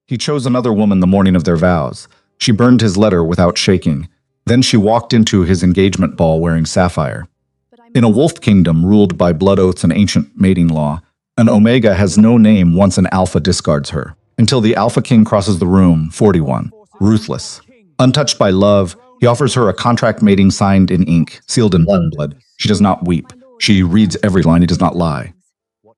He chose another woman the morning of their vows. She burned his letter without shaking. Then she walked into his engagement ball wearing sapphire. In a wolf kingdom ruled by blood oaths and ancient mating law, an Omega has no name once an Alpha discards her. Until the Alpha King crosses the room, 41. Ruthless. Untouched by love, he offers her a contract mating signed in ink, sealed in blood. She does not weep. She reads every line, he does not lie.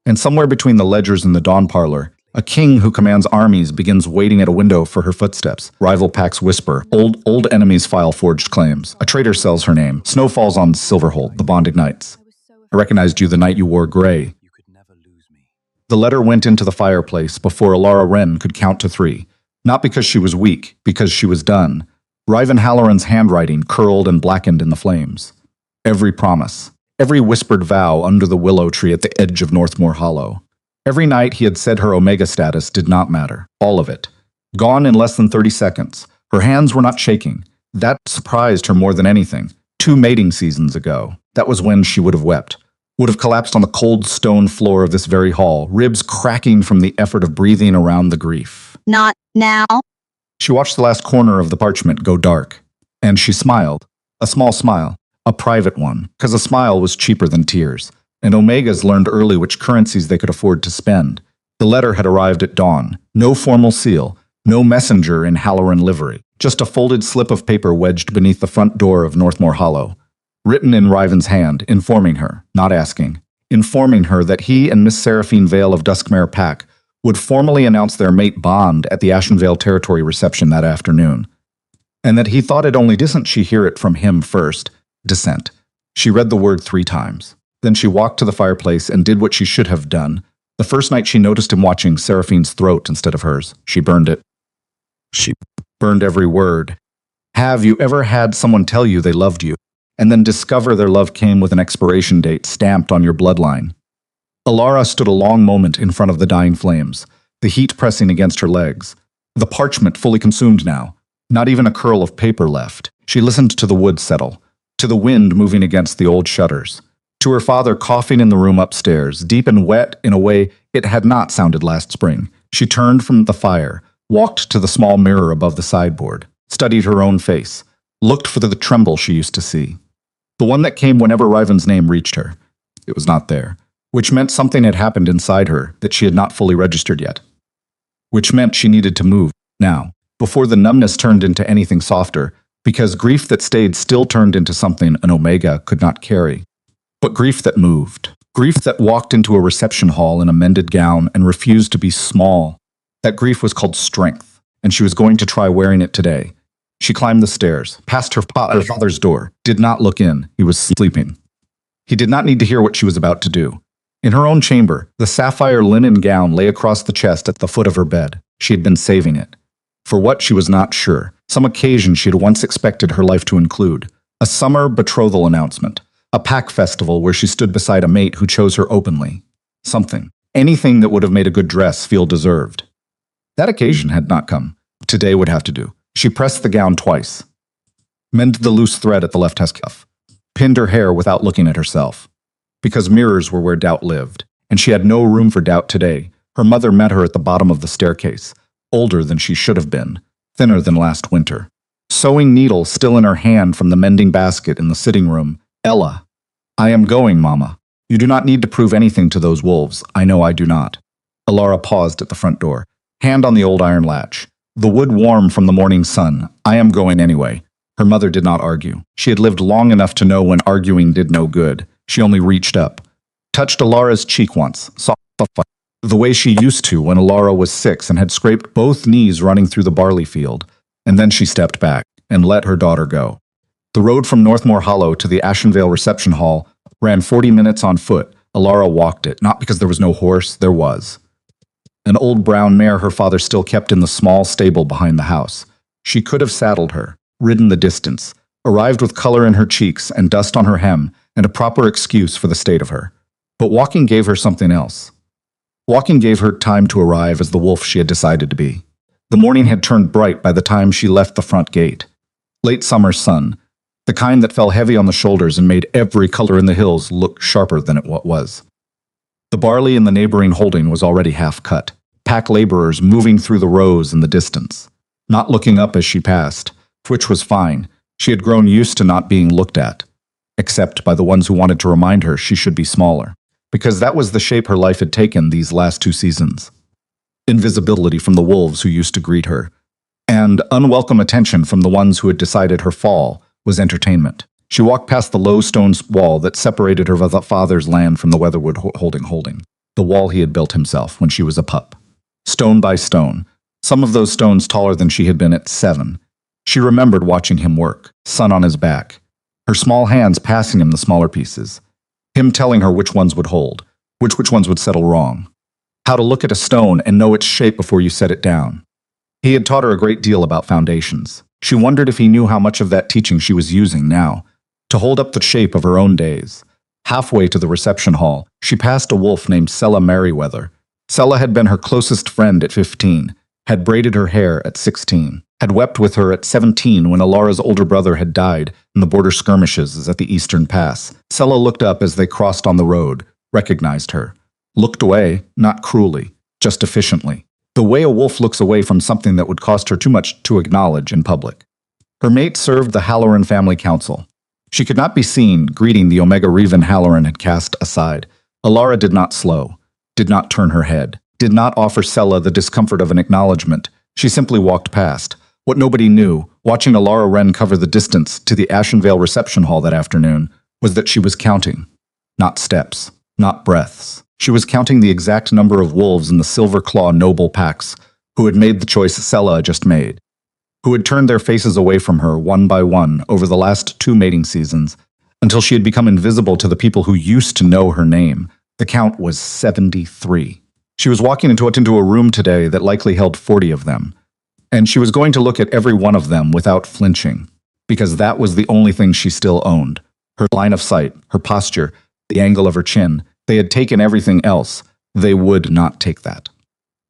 And somewhere between the ledgers and the dawn parlor, a king who commands armies begins waiting at a window for her footsteps. Rival packs whisper. Old enemies file forged claims. A traitor sells her name. Snow falls on Silverhold. The bond ignites. I recognized you the night you wore gray. The letter went into the fireplace before Alara Wren could count to 3. Not because she was weak, because she was done. Riven Halloran's handwriting curled and blackened in the flames. Every promise. Every whispered vow under the willow tree at the edge of Northmoor Hollow. Every night he had said her Omega status did not matter. All of it. Gone in less than 30 seconds. Her hands were not shaking. That surprised her more than anything. 2 mating seasons ago. That was when she would have wept. Would have collapsed on the cold stone floor of this very hall, ribs cracking from the effort of breathing around the grief. Not now. She watched the last corner of the parchment go dark. And she smiled. A small smile. A private one. Because a smile was cheaper than tears. And Omegas learned early which currencies they could afford to spend. The letter had arrived at dawn. No formal seal. No messenger in Halloran livery. Just a folded slip of paper wedged beneath the front door of Northmoor Hollow. Written in Riven's hand, informing her, not asking. Informing her that he and Miss Seraphine Vale of Duskmare Pack would formally announce their mate bond at the Ashenvale Territory reception that afternoon. And that he thought it only decent she hear it from him first. Dissent. She read the word 3 times. Then she walked to the fireplace and did what she should have done. The first night she noticed him watching Seraphine's throat instead of hers. She burned it. She burned every word. Have you ever had someone tell you they loved you, and then discover their love came with an expiration date stamped on your bloodline? Alara stood a long moment in front of the dying flames, the heat pressing against her legs. The parchment fully consumed now. Not even a curl of paper left. She listened to the wood settle, to the wind moving against the old shutters. To her father coughing in the room upstairs, deep and wet in a way it had not sounded last spring. She turned from the fire, walked to the small mirror above the sideboard, studied her own face, looked for the tremble she used to see. The one that came whenever Riven's name reached her. It was not there, which meant something had happened inside her that she had not fully registered yet. Which meant she needed to move, now, before the numbness turned into anything softer, because grief that stayed still turned into something an Omega could not carry. But grief that moved. Grief that walked into a reception hall in a mended gown and refused to be small. That grief was called strength, and she was going to try wearing it today. She climbed the stairs, past her father's door, did not look in. He was sleeping. He did not need to hear what she was about to do. In her own chamber, the sapphire linen gown lay across the chest at the foot of her bed. She had been saving it. For what, she was not sure. Some occasion she had once expected her life to include. A summer betrothal announcement. A pack festival where she stood beside a mate who chose her openly. Something. Anything that would have made a good dress feel deserved. That occasion had not come. Today would have to do. She pressed the gown twice. Mended the loose thread at the left cuff. Pinned her hair without looking at herself. Because mirrors were where doubt lived. And she had no room for doubt today. Her mother met her at the bottom of the staircase. Older than she should have been. Thinner than last winter. Sewing needle still in her hand from the mending basket in the sitting room. Ella. I am going, Mama. You do not need to prove anything to those wolves. I know I do not. Alara paused at the front door, hand on the old iron latch. The wood warm from the morning sun. I am going anyway. Her mother did not argue. She had lived long enough to know when arguing did no good. She only reached up. Touched Alara's cheek once, the way she used to when Alara was 6 and had scraped both knees running through the barley field. And then she stepped back and let her daughter go. The road from Northmoor Hollow to the Ashenvale reception hall ran 40 minutes on foot. Alara walked it, not because there was no horse, there was. An old brown mare her father still kept in the small stable behind the house. She could have saddled her, ridden the distance, arrived with color in her cheeks and dust on her hem, and a proper excuse for the state of her. But walking gave her something else. Walking gave her time to arrive as the wolf she had decided to be. The morning had turned bright by the time she left the front gate. Late summer sun, the kind that fell heavy on the shoulders and made every color in the hills look sharper than it was. The barley in the neighboring holding was already half cut. pack laborers moving through the rows in the distance, not looking up as she passed, which was fine. She had grown used to not being looked at, except by the ones who wanted to remind her she should be smaller, because that was the shape her life had taken these last 2 seasons. Invisibility from the wolves who used to greet her, and unwelcome attention from the ones who had decided her fall was entertainment. She walked past the low stone wall that separated her father's land from the Weatherwood holding, the wall he had built himself when she was a pup. Stone by stone, some of those stones taller than she had been at 7. She remembered watching him work, sun on his back, her small hands passing him the smaller pieces, him telling her which ones would hold, which ones would settle wrong, how to look at a stone and know its shape before you set it down. He had taught her a great deal about foundations. She wondered if he knew how much of that teaching she was using now, to hold up the shape of her own days. Halfway to the reception hall, she passed a wolf named Sella Merriweather. Sella had been her closest friend at 15, had braided her hair at 16, had wept with her at 17 when Alara's older brother had died in the border skirmishes at the Eastern Pass. Sella looked up as they crossed on the road, recognized her. Looked away, not cruelly, just efficiently. The way a wolf looks away from something that would cost her too much to acknowledge in public. Her mate served the Halloran family council. She could not be seen greeting the Omega Revan Halloran had cast aside. Alara did not slow, did not turn her head, did not offer Sella the discomfort of an acknowledgement. She simply walked past. What nobody knew, watching Alara Wren cover the distance to the Ashenvale reception hall that afternoon, was that she was counting. Not steps, not breaths. She was counting the exact number of wolves in the Silver Claw noble packs who had made the choice Sella just made, who had turned their faces away from her one by one over the last 2 mating seasons, until she had become invisible to the people who used to know her name. The count was 73. She was walking into a room today that likely held 40 of them, and she was going to look at every one of them without flinching, because that was the only thing she still owned. Her line of sight, her posture, the angle of her chin. They had taken everything else. They would not take that.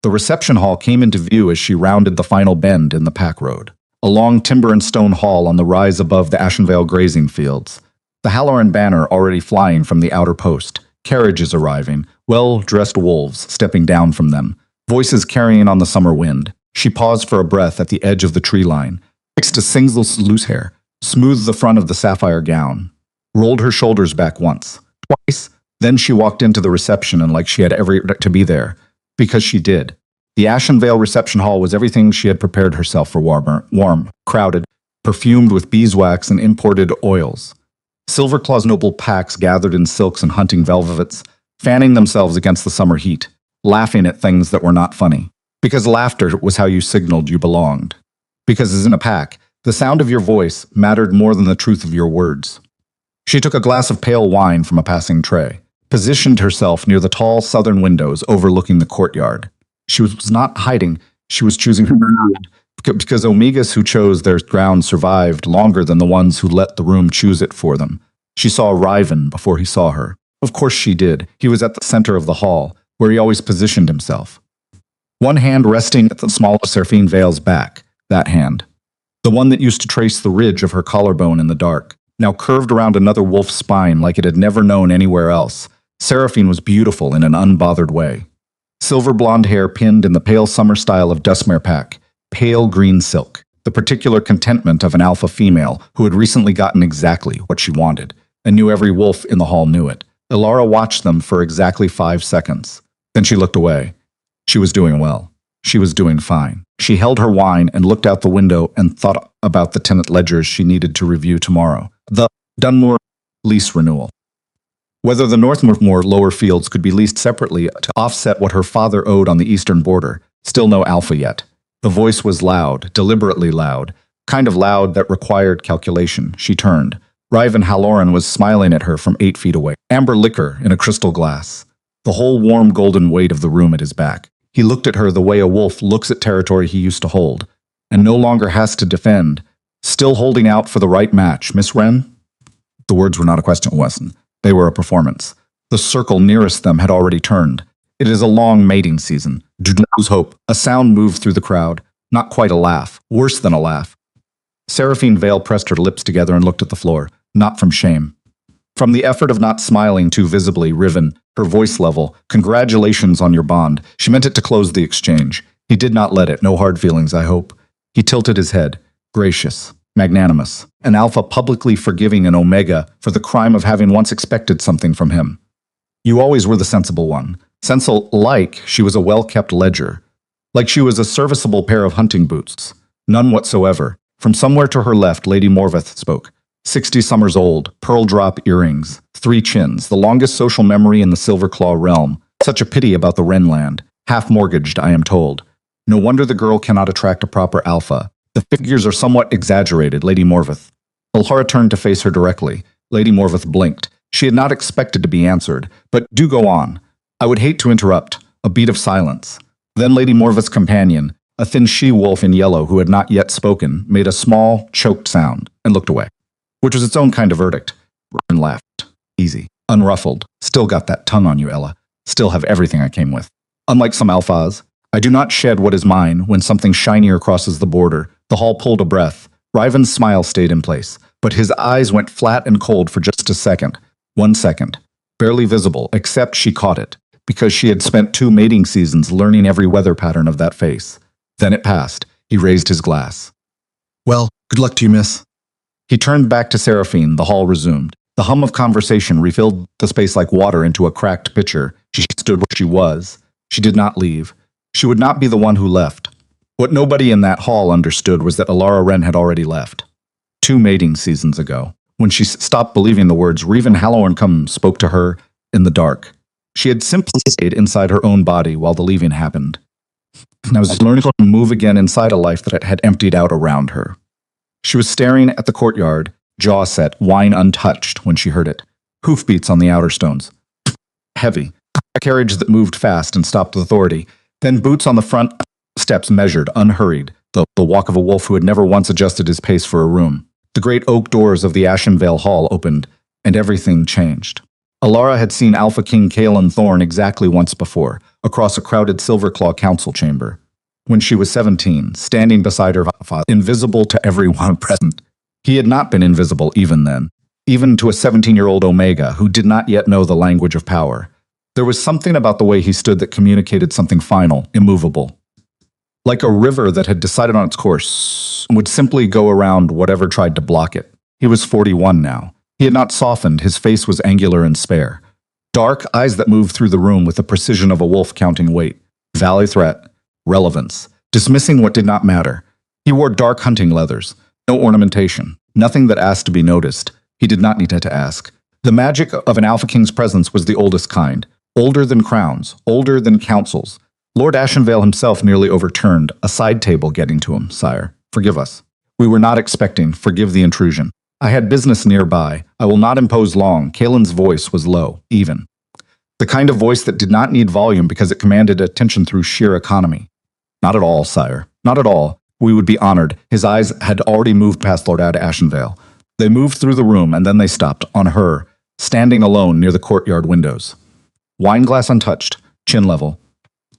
The reception hall came into view as she rounded the final bend in the pack road. A long timber and stone hall on the rise above the Ashenvale grazing fields. The Halloran banner already flying from the outer post. Carriages arriving, well-dressed wolves stepping down from them. Voices carrying on the summer wind. She paused for a breath at the edge of the tree line. Fixed a single loose hair. Smoothed the front of the sapphire gown. Rolled her shoulders back once. Twice. Then she walked into the reception and like she had every right to be there. Because she did. The Ashenvale reception hall was everything she had prepared herself for warm, crowded, perfumed with beeswax and imported oils. Silverclaw's noble packs gathered in silks and hunting velvets, fanning themselves against the summer heat, laughing at things that were not funny. Because laughter was how you signaled you belonged. Because as in a pack, the sound of your voice mattered more than the truth of your words. She took a glass of pale wine from a passing tray, positioned herself near the tall southern windows overlooking the courtyard. She was not hiding, she was choosing her ground, because Omegas who chose their ground survived longer than the ones who let the room choose it for them. She saw Riven before he saw her. Of course she did. He was at the center of the hall, where he always positioned himself. One hand resting at the small of Seraphine Vale's back, that hand. The one that used to trace the ridge of her collarbone in the dark, now curved around another wolf's spine like it had never known anywhere else. Seraphine was beautiful in an unbothered way. Silver blonde hair pinned in the pale summer style of Dustmare pack, pale green silk, the particular contentment of an alpha female who had recently gotten exactly what she wanted, and knew every wolf in the hall knew it. Alara watched them for exactly 5 seconds. Then she looked away. She was doing well. She was doing fine. She held her wine and looked out the window and thought about the tenant ledgers she needed to review tomorrow. The Dunmore lease renewal. Whether the Northmore lower fields could be leased separately to offset what her father owed on the eastern border, still no alpha yet. The voice was loud, deliberately loud, kind of loud that required calculation. She turned. Riven Halloran was smiling at her from 8 feet away. Amber liquor in a crystal glass. The whole warm golden weight of the room at his back. He looked at her the way a wolf looks at territory he used to hold, and no longer has to defend. Still holding out for the right match, Miss Wren? The words were not a question, Wesson. They were a performance. The circle nearest them had already turned. It is a long mating season. Do not lose hope. A sound moved through the crowd. Not quite a laugh. Worse than a laugh. Seraphine Vale pressed her lips together and looked at the floor. Not from shame. From the effort of not smiling too visibly, riven, her voice level, congratulations on your bond. She meant it to close the exchange. He did not let it, no hard feelings, I hope. He tilted his head, gracious, magnanimous, an alpha publicly forgiving an omega for the crime of having once expected something from him. You always were the sensible one. Sensible like she was a well-kept ledger. Like she was a serviceable pair of hunting boots. None whatsoever. From somewhere to her left, Lady Morveth spoke. 60 summers old, pearl drop earrings, 3 chins, the longest social memory in the Silver Claw realm. Such a pity about the Wrenland. Half mortgaged, I am told. No wonder the girl cannot attract a proper alpha. The figures are somewhat exaggerated, Lady Morveth. Alhara turned to face her directly. Lady Morveth blinked. She had not expected to be answered, but do go on. I would hate to interrupt. A beat of silence. Then Lady Morveth's companion, a thin she-wolf in yellow who had not yet spoken, made a small, choked sound and looked away, which was its own kind of verdict. And laughed. Easy. Unruffled. Still got that tongue on you, Ella. Still have everything I came with. Unlike some alphas, I do not shed what is mine when something shinier crosses the border. The hall pulled a breath. Riven's smile stayed in place, but his eyes went flat and cold for just a second. 1 second. Barely visible, except she caught it, because she had spent 2 mating seasons learning every weather pattern of that face. Then it passed. He raised his glass. Well, good luck to you, miss. He turned back to Seraphine. The hall resumed. The hum of conversation refilled the space like water into a cracked pitcher. She stood where she was. She did not leave. She would not be the one who left. What nobody in that hall understood was that Alara Wren had already left. 2 mating seasons ago, when she stopped believing the words Reven Halloran spoke to her in the dark. She had simply stayed inside her own body while the leaving happened. And I was learning to move again inside a life that had emptied out around her. She was staring at the courtyard, jaw set, wine untouched, when she heard it. Hoofbeats on the outer stones. Heavy. A carriage that moved fast and stopped with authority. Then boots on the front steps measured, unhurried, the walk of a wolf who had never once adjusted his pace for a room. The great oak doors of the Ashenvale Hall opened, and everything changed. Alara had seen Alpha King Kaelin Thorne exactly once before, across a crowded Silverclaw council chamber. When she was 17, standing beside her father, invisible to everyone present. He had not been invisible even then, even to a 17-year-old Omega who did not yet know the language of power. There was something about the way he stood that communicated something final, immovable. Like a river that had decided on its course, and would simply go around whatever tried to block it. He was 41 now. He had not softened, his face was angular and spare. Dark eyes that moved through the room with the precision of a wolf counting weight. Valid threat. Relevance. Dismissing what did not matter. He wore dark hunting leathers. No ornamentation. Nothing that asked to be noticed. He did not need to ask. The magic of an Alpha King's presence was the oldest kind. Older than crowns. Older than councils. Lord Ashenvale himself nearly overturned, a side table getting to him. Sire, forgive us. We were not expecting. Forgive the intrusion. I had business nearby. I will not impose long. Kaelin's voice was low, even. The kind of voice that did not need volume because it commanded attention through sheer economy. Not at all, sire. Not at all. We would be honored. His eyes had already moved past Lord Ashenvale. They moved through the room, and then they stopped, on her, standing alone near the courtyard windows. Wineglass untouched, chin level.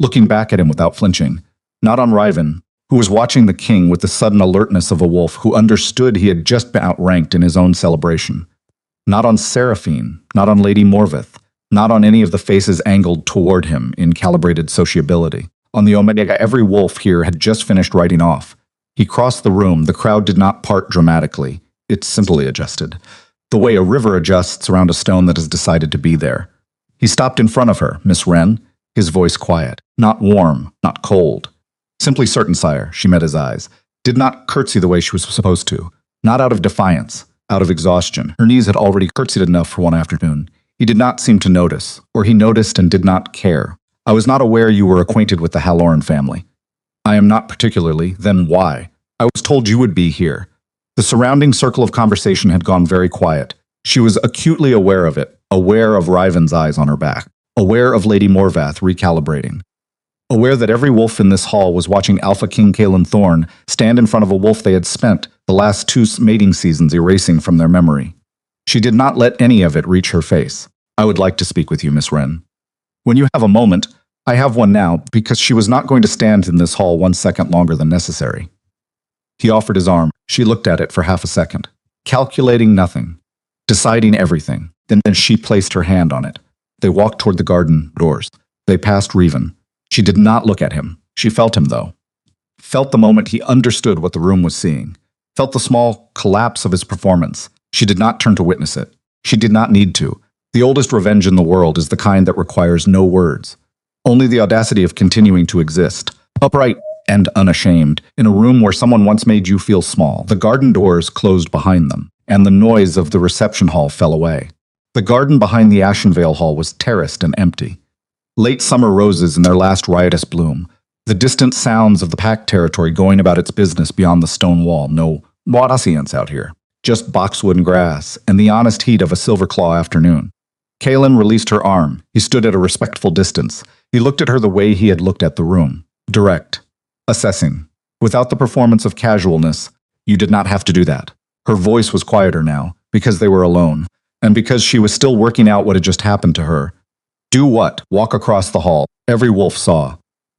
Looking back at him without flinching. Not on Riven, who was watching the king with the sudden alertness of a wolf who understood he had just been outranked in his own celebration. Not on Seraphine, not on Lady Morveth, not on any of the faces angled toward him in calibrated sociability. On the Omega, every wolf here had just finished writing off. He crossed the room, the crowd did not part dramatically. It simply adjusted. The way a river adjusts around a stone that has decided to be there. He stopped in front of her, Miss Wren, his voice quiet, not warm, not cold. Simply certain, sire, she met his eyes. Did not curtsy the way she was supposed to. Not out of defiance, out of exhaustion. Her knees had already curtsied enough for one afternoon. He did not seem to notice, or he noticed and did not care. I was not aware you were acquainted with the Halloran family. I am not particularly, then why? I was told you would be here. The surrounding circle of conversation had gone very quiet. She was acutely aware of it, aware of Riven's eyes on her back, aware of Lady Morvath recalibrating. Aware that every wolf in this hall was watching Alpha King Kaelin Thorne stand in front of a wolf they had spent the last 2 mating seasons erasing from their memory. She did not let any of it reach her face. I would like to speak with you, Miss Wren. When you have a moment, I have one now, because she was not going to stand in this hall 1 second longer than necessary. He offered his arm. She looked at it for half a second, calculating nothing, deciding everything. Then she placed her hand on it. They walked toward the garden doors. They passed Revan. She did not look at him. She felt him, though. Felt the moment he understood what the room was seeing. Felt the small collapse of his performance. She did not turn to witness it. She did not need to. The oldest revenge in the world is the kind that requires no words. Only the audacity of continuing to exist, upright and unashamed, in a room where someone once made you feel small. The garden doors closed behind them, and the noise of the reception hall fell away. The garden behind the Ashenvale Hall was terraced and empty. Late summer roses in their last riotous bloom. The distant sounds of the pack territory going about its business beyond the stone wall. No Wadasians out here. Just boxwood and grass, and the honest heat of a Silverclaw afternoon. Kaelin released her arm. He stood at a respectful distance. He looked at her the way he had looked at the room. Direct. Assessing. Without the performance of casualness, you did not have to do that. Her voice was quieter now, because they were alone, and because she was still working out what had just happened to her. Do what? Walk across the hall. Every wolf saw.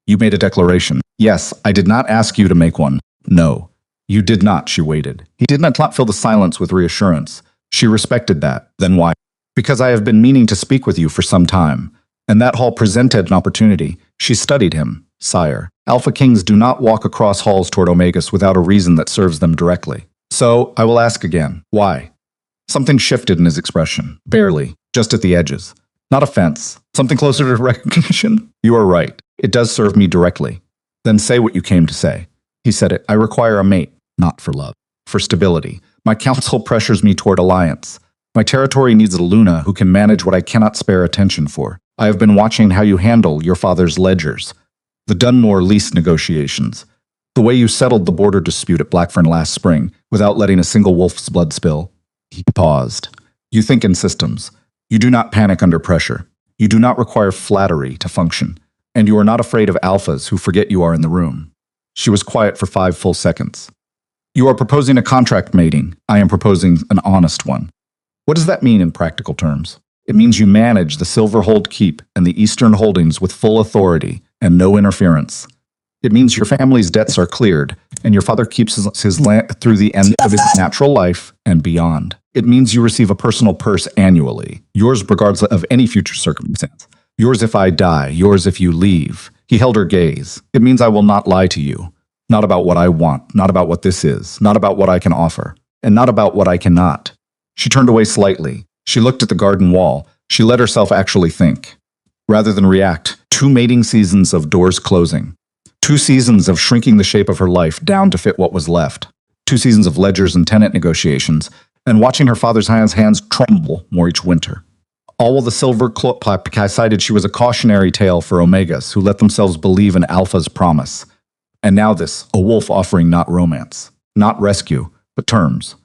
You made a declaration. Yes, I did not ask you to make one. No. You did not, she waited. He did not fill the silence with reassurance. She respected that. Then why? Because I have been meaning to speak with you for some time, and that hall presented an opportunity. She studied him. Sire, Alpha Kings do not walk across halls toward Omegas without a reason that serves them directly. So, I will ask again. Why? Something shifted in his expression. Barely. Just at the edges. Not offense. Something closer to recognition? You are right. It does serve me directly. Then say what you came to say. He said it. I require a mate, not for love. For stability. My council pressures me toward alliance. My territory needs a Luna who can manage what I cannot spare attention for. I have been watching how you handle your father's ledgers. The Dunmore lease negotiations. The way you settled the border dispute at Blackfern last spring without letting a single wolf's blood spill. He paused. You think in systems. You do not panic under pressure. You do not require flattery to function. And you are not afraid of alphas who forget you are in the room. She was quiet for 5 full seconds. You are proposing a contract mating. I am proposing an honest one. What does that mean in practical terms? It means you manage the Silverhold Keep and the Eastern Holdings with full authority and no interference. It means your family's debts are cleared, and your father keeps his land through the end of his natural life and beyond. It means you receive a personal purse annually, yours regardless of any future circumstance. Yours if I die, yours if you leave. He held her gaze. It means I will not lie to you. Not about what I want, not about what this is, not about what I can offer, and not about what I cannot. She turned away slightly. She looked at the garden wall. She let herself actually think. Rather than react, 2 mating seasons of doors closing. 2 seasons of shrinking the shape of her life down to fit what was left. 2 seasons of ledgers and tenant negotiations, and watching her father's hands tremble more each winter. All while the silver cloak cited she was a cautionary tale for Omegas who let themselves believe in Alpha's promise. And now this, a wolf offering not romance, not rescue, but terms.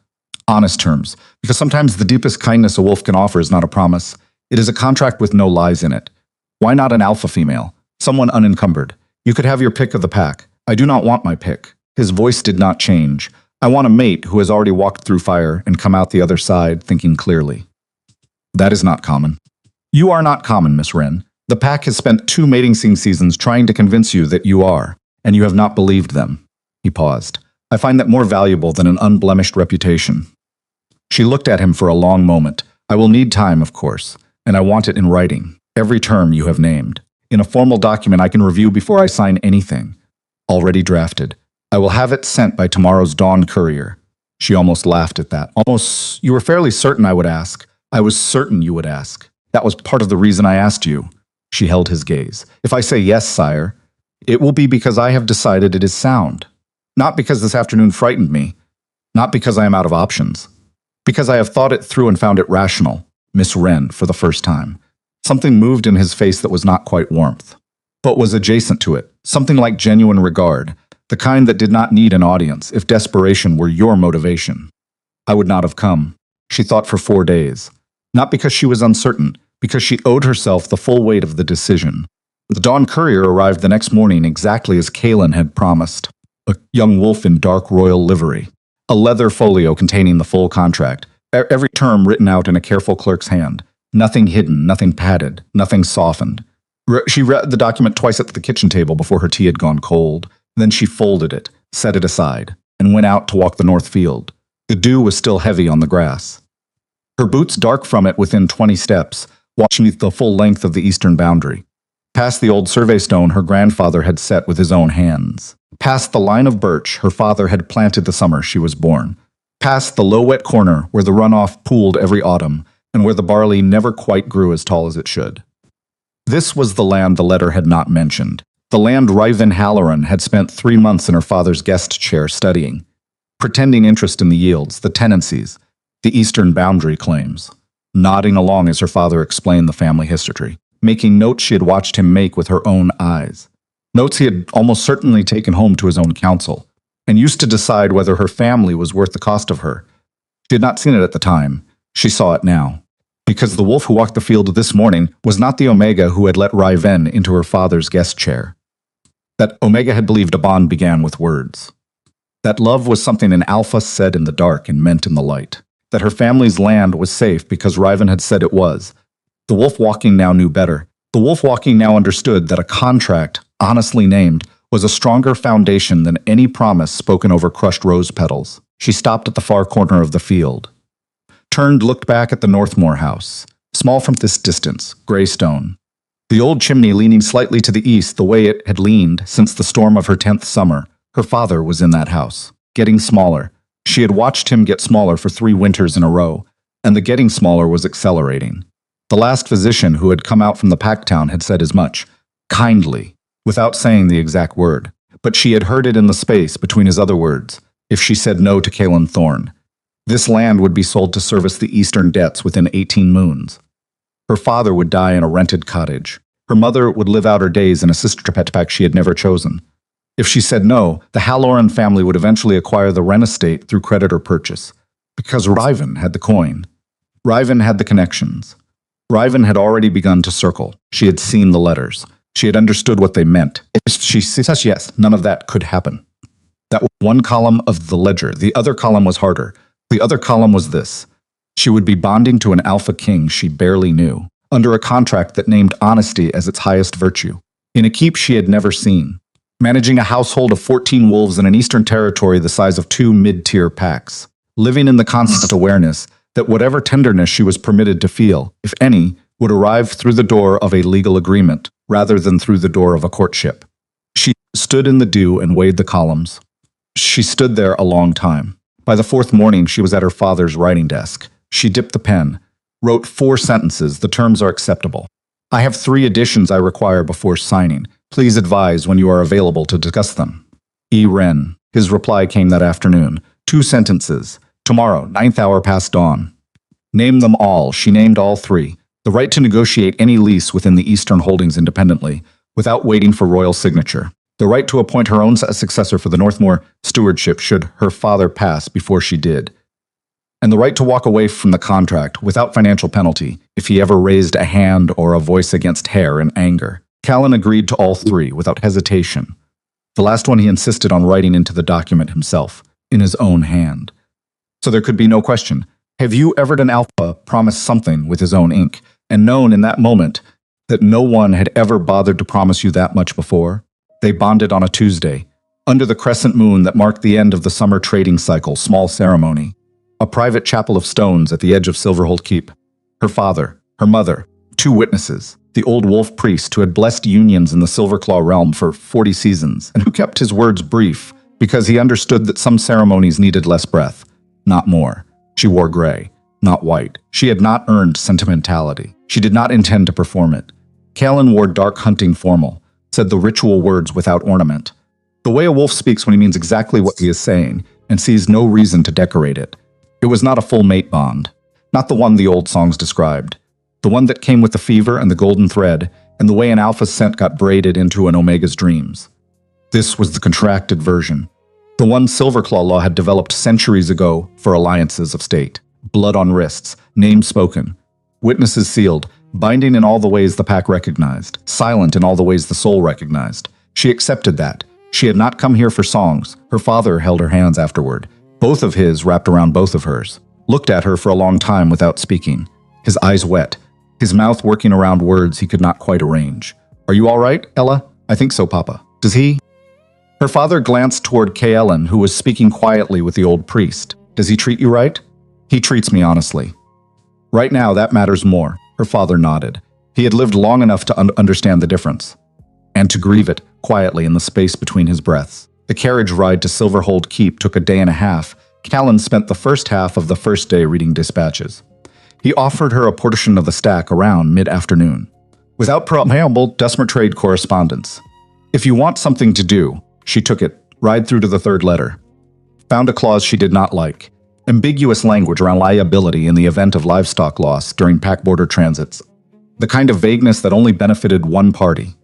Honest terms, because sometimes the deepest kindness a wolf can offer is not a promise. It is a contract with no lies in it. Why not an alpha female? Someone unencumbered. You could have your pick of the pack. I do not want my pick. His voice did not change. I want a mate who has already walked through fire and come out the other side thinking clearly. That is not common. You are not common, Miss Wren. The pack has spent 2 mating seasons trying to convince you that you are, and you have not believed them. He paused. I find that more valuable than an unblemished reputation. She looked at him for a long moment. I will need time, of course, and I want it in writing. Every term you have named. In a formal document I can review before I sign anything. Already drafted. I will have it sent by tomorrow's dawn courier. She almost laughed at that. Almost, you were fairly certain I would ask. I was certain you would ask. That was part of the reason I asked you. She held his gaze. If I say yes, sire, it will be because I have decided it is sound. Not because this afternoon frightened me. Not because I am out of options. Because I have thought it through and found it rational. Miss Wren, for the first time. Something moved in his face that was not quite warmth, but was adjacent to it. Something like genuine regard. The kind that did not need an audience if desperation were your motivation. I would not have come. She thought for 4 days. Not because she was uncertain, because she owed herself the full weight of the decision. The dawn courier arrived the next morning exactly as Kaelin had promised. A young wolf in dark royal livery. A leather folio containing the full contract. Every term written out in a careful clerk's hand. Nothing hidden, nothing padded, nothing softened. She read the document twice at the kitchen table before her tea had gone cold. Then she folded it, set it aside, and went out to walk the north field. The dew was still heavy on the grass. Her boots dark from it within 20 steps, watching the full length of the eastern boundary. Past the old survey stone her grandfather had set with his own hands. Past the line of birch her father had planted the summer she was born. Past the low wet corner where the runoff pooled every autumn, and where the barley never quite grew as tall as it should. This was the land the letter had not mentioned. The land Ryvin Halloran had spent 3 months in her father's guest chair studying, pretending interest in the yields, the tenancies, the eastern boundary claims, nodding along as her father explained the family history, making notes she had watched him make with her own eyes, notes he had almost certainly taken home to his own council, and used to decide whether her family was worth the cost of her. She had not seen it at the time. She saw it now. Because the wolf who walked the field this morning was not the Omega who had let Ryven into her father's guest chair. That Omega had believed a bond began with words. That love was something an alpha said in the dark and meant in the light. That her family's land was safe because Ryven had said it was. The wolf walking now knew better. The wolf walking now understood that a contract, honestly named, was a stronger foundation than any promise spoken over crushed rose petals. She stopped at the far corner of the field. Turned, looked back at the Northmore house, small from this distance, gray stone. The old chimney leaning slightly to the east the way it had leaned since the storm of her 10th summer. Her father was in that house, getting smaller. She had watched him get smaller for 3 winters in a row, and the getting smaller was accelerating. The last physician who had come out from the pack town had said as much, kindly, without saying the exact word, but she had heard it in the space between his other words, if she said no to Kaelin Thorne. This land would be sold to service the eastern debts within 18 moons. Her father would die in a rented cottage. Her mother would live out her days in a sister petpack she had never chosen. If she said no, the Halloran family would eventually acquire the Wren estate through credit or purchase. Because Ryven had the coin. Ryven had the connections. Ryven had already begun to circle. She had seen the letters. She had understood what they meant. If she says yes, none of that could happen. That was one column of the ledger. The other column was harder. The other column was this. She would be bonding to an alpha king she barely knew, under a contract that named honesty as its highest virtue, in a keep she had never seen, managing a household of 14 wolves in an eastern territory the size of 2 mid-tier packs, living in the constant awareness that whatever tenderness she was permitted to feel, if any, would arrive through the door of a legal agreement, rather than through the door of a courtship. She stood in the dew and weighed the columns. She stood there a long time. By the 4th morning, she was at her father's writing desk. She dipped the pen, wrote 4 sentences. The terms are acceptable. I have 3 additions I require before signing. Please advise when you are available to discuss them. E. Wren. His reply came that afternoon. 2 sentences. Tomorrow, 9th hour past dawn. Name them all. She named all 3. The right to negotiate any lease within the Eastern Holdings independently, without waiting for royal signature. The right to appoint her own successor for the Northmore stewardship should her father pass before she did. And the right to walk away from the contract without financial penalty if he ever raised a hand or a voice against Hare in anger. Callan agreed to all 3 without hesitation. The last one he insisted on writing into the document himself, in his own hand. So there could be no question. Have you ever done Alpha promised something with his own ink, and known in that moment that no one had ever bothered to promise you that much before? They bonded on a Tuesday, under the crescent moon that marked the end of the summer trading cycle, small ceremony. A private chapel of stones at the edge of Silverhold Keep. Her father, her mother, 2 witnesses, the old wolf priest who had blessed unions in the Silverclaw realm for 40 seasons, and who kept his words brief because he understood that some ceremonies needed less breath, not more. She wore gray, not white. She had not earned sentimentality. She did not intend to perform it. Callan wore dark hunting formal, said the ritual words without ornament. The way a wolf speaks when he means exactly what he is saying, and sees no reason to decorate it. It was not a full mate bond, not the one the old songs described, the one that came with the fever and the golden thread, and the way an alpha's scent got braided into an omega's dreams. This was the contracted version, the one Silverclaw law had developed centuries ago for alliances of state. Blood on wrists, names spoken, witnesses sealed, binding in all the ways the pack recognized, silent in all the ways the soul recognized. She accepted that. She had not come here for songs. Her father held her hands afterward, both of his wrapped around both of hers, looked at her for a long time without speaking, his eyes wet, his mouth working around words he could not quite arrange. Are you all right, Ella? I think so, Papa. Does he? Her father glanced toward Kaelin, who was speaking quietly with the old priest. Does he treat you right? He treats me honestly. Right now, that matters more. Her father nodded. He had lived long enough to understand the difference, and to grieve it quietly in the space between his breaths. The carriage ride to Silverhold Keep took a day and a half. Callan spent the first half of the first day reading dispatches. He offered her a portion of the stack around mid-afternoon. Without preamble, Dusmer trade correspondence. If you want something to do, she took it, right through to the third letter. Found a clause she did not like. Ambiguous language around liability in the event of livestock loss during pack border transits. The kind of vagueness that only benefited one party.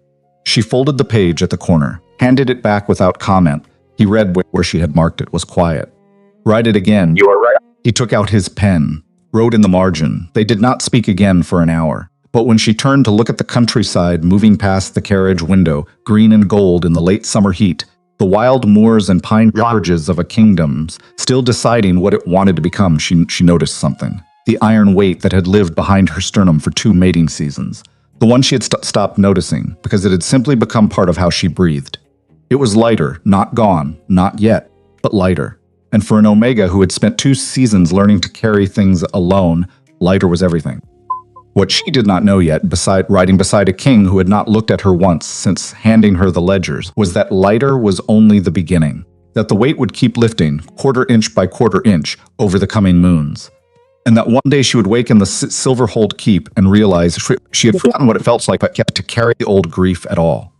She folded the page at the corner, handed it back without comment. He read where she had marked it was quiet. Write it again. You are right. He took out his pen, wrote in the margin. They did not speak again for an hour. But when she turned to look at the countryside moving past the carriage window, green and gold in the late summer heat, the wild moors and pine gorges of a kingdom, still deciding what it wanted to become, she noticed something. The iron weight that had lived behind her sternum for 2 mating seasons. The one she had stopped noticing, because it had simply become part of how she breathed. It was lighter, not gone, not yet, but lighter. And for an Omega who had spent 2 seasons learning to carry things alone, lighter was everything. What she did not know yet, riding beside a king who had not looked at her once since handing her the ledgers, was that lighter was only the beginning. That the weight would keep lifting, quarter inch by quarter inch, over the coming moons. And that one day she would wake in the Silverhold Keep and realize she had forgotten what it felt like to carry the old grief at all.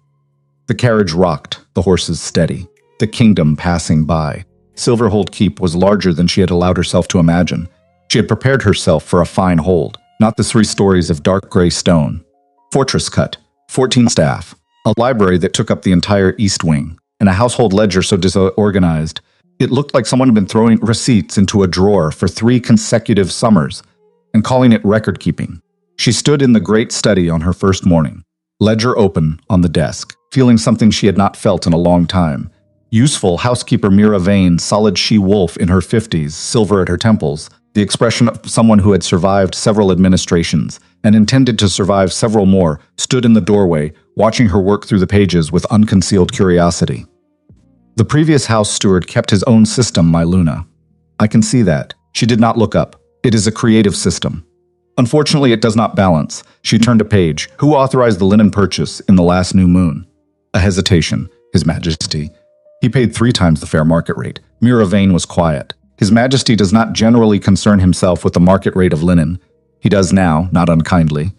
The carriage rocked, the horses steady, the kingdom passing by. Silverhold Keep was larger than she had allowed herself to imagine. She had prepared herself for a fine hold. Not the 3 stories of dark gray stone. Fortress cut, 14 staff, a library that took up the entire east wing, and a household ledger so disorganized, it looked like someone had been throwing receipts into a drawer for 3 consecutive summers and calling it record-keeping. She stood in the great study on her first morning, ledger open on the desk, feeling something she had not felt in a long time. Useful housekeeper Mira Vane, solid she-wolf in her 50s, silver at her temples, the expression of someone who had survived several administrations and intended to survive several more, stood in the doorway, watching her work through the pages with unconcealed curiosity. The previous house steward kept his own system, my Luna. I can see that. She did not look up. It is a creative system. Unfortunately, it does not balance. She turned a page. Who authorized the linen purchase in the last new moon? A hesitation. His Majesty. He paid 3 times the fair market rate. Mira Vane was quiet. His Majesty does not generally concern himself with the market rate of linen. He does now, not unkindly.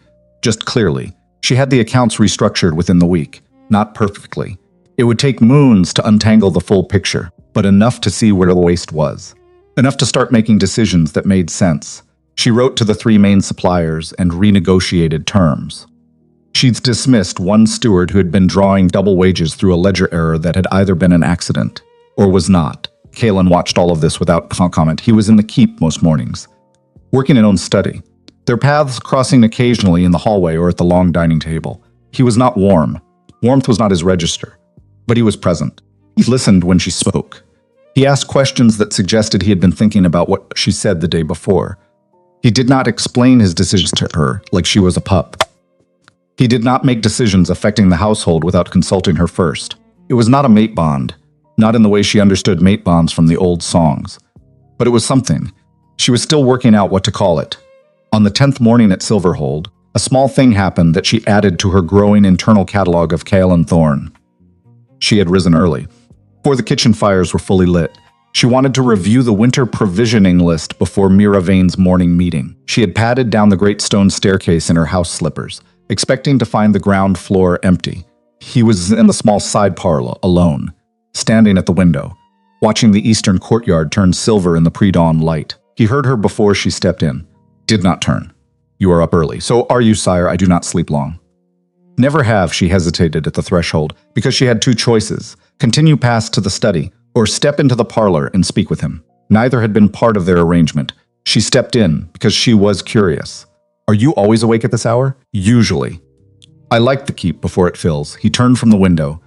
Just clearly. She had the accounts restructured within the week. Not perfectly. It would take moons to untangle the full picture, but enough to see where the waste was. Enough to start making decisions that made sense. She wrote to the 3 main suppliers and renegotiated terms. She'd dismissed one steward who had been drawing double wages through a ledger error that had either been an accident or was not. Callan watched all of this without comment. He was in the keep most mornings, working in own study, their paths crossing occasionally in the hallway or at the long dining table. He was not warm. Warmth was not his register, but he was present. He listened when she spoke. He asked questions that suggested he had been thinking about what she said the day before. He did not explain his decisions to her like she was a pup. He did not make decisions affecting the household without consulting her first. It was not a mate bond. Not in the way she understood mate bonds from the old songs. But it was something. She was still working out what to call it. On the 10th morning at Silverhold, a small thing happened that she added to her growing internal catalog of kale and thorn. She had risen early, before the kitchen fires were fully lit. She wanted to review the winter provisioning list before Mira Vane's morning meeting. She had padded down the great stone staircase in her house slippers, expecting to find the ground floor empty. He was in the small side parlor, alone. Standing at the window, watching the eastern courtyard turn silver in the pre-dawn light. He heard her before she stepped in. Did not turn. You are up early. So are you, sire. I do not sleep long. Never have, she hesitated at the threshold, because she had 2 choices. Continue past to the study, or step into the parlor and speak with him. Neither had been part of their arrangement. She stepped in, because she was curious. Are you always awake at this hour? Usually. I like the keep before it fills. He turned from the window.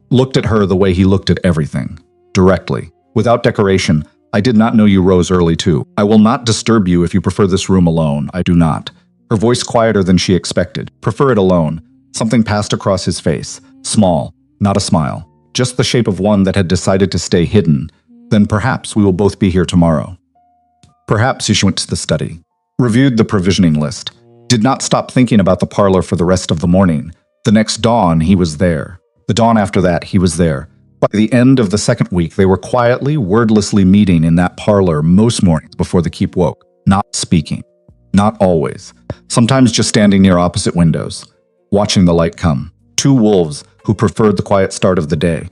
Looked at her the way he looked at everything, directly, without decoration. I did not know you rose early too. I will not disturb you if you prefer this room alone. I do not. Her voice quieter than she expected. Prefer it alone. Something passed across his face. Small, not a smile. Just the shape of one that had decided to stay hidden. Then perhaps we will both be here tomorrow. Perhaps she went to the study. reviewed the provisioning list, did not stop thinking about the parlor for the rest of the morning. The next dawn, he was there. The dawn after that, he was there. By the end of the second week, they were quietly, wordlessly meeting in that parlor most mornings before the keep woke, not speaking. Not always. Sometimes just standing near opposite windows, watching the light come. Two wolves who preferred the quiet start of the day,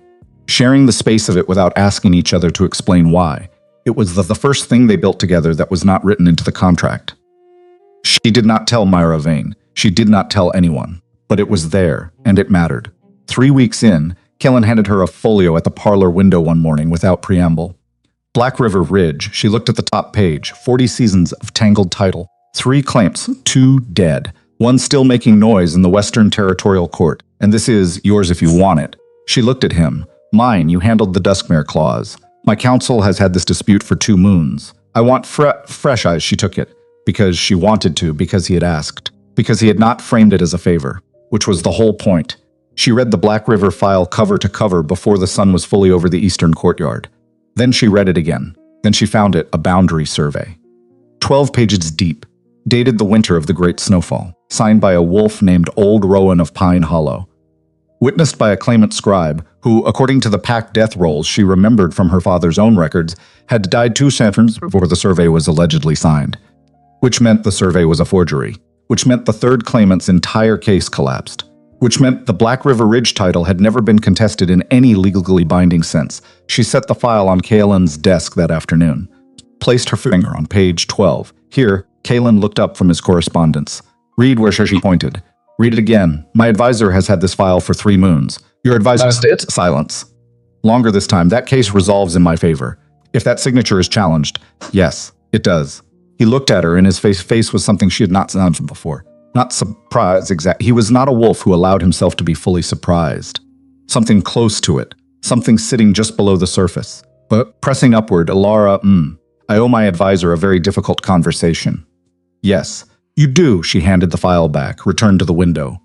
sharing the space of it without asking each other to explain why. It was the first thing they built together that was not written into the contract. She did not tell Myra Vane. She did not tell anyone. But it was there, and it mattered. 3 weeks in, Kellen handed her a folio at the parlor window one morning without preamble. Black River Ridge, she looked at the top page, 40 seasons of tangled title. 3 claims, 2 dead. 1 still making noise in the Western Territorial Court, and this is yours if you want it. She looked at him. Mine, you handled the Duskmare clause. My counsel has had this dispute for 2 moons. I want fresh eyes, she took it. Because she wanted to, because he had asked. Because he had not framed it as a favor, which was the whole point. She read the Black River file cover to cover before the sun was fully over the eastern courtyard. Then she read it again. Then she found it a boundary survey. 12 pages deep, dated the winter of the Great Snowfall, signed by a wolf named Old Rowan of Pine Hollow. Witnessed by a claimant scribe, who, according to the pack death rolls she remembered from her father's own records, had died 2 seconds before the survey was allegedly signed. Which meant the survey was a forgery. Which meant the third claimant's entire case collapsed. Which meant the Black River Ridge title had never been contested in any legally binding sense. She set the file on Kalen's desk that afternoon. Placed her finger on page 12. Here, Kalen looked up from his correspondence. Read where she pointed. Read it again. My advisor has had this file for 3 moons. Your advisor states silence. Longer this time. That case resolves in my favor. If that signature is challenged, yes, it does. He looked at her, and his face was something she had not seen before. Not surprise, He was not a wolf who allowed himself to be fully surprised. Something close to it. Something sitting just below the surface. But pressing upward, Alara, I owe my advisor a very difficult conversation. Yes, you do, she handed the file back, returned to the window.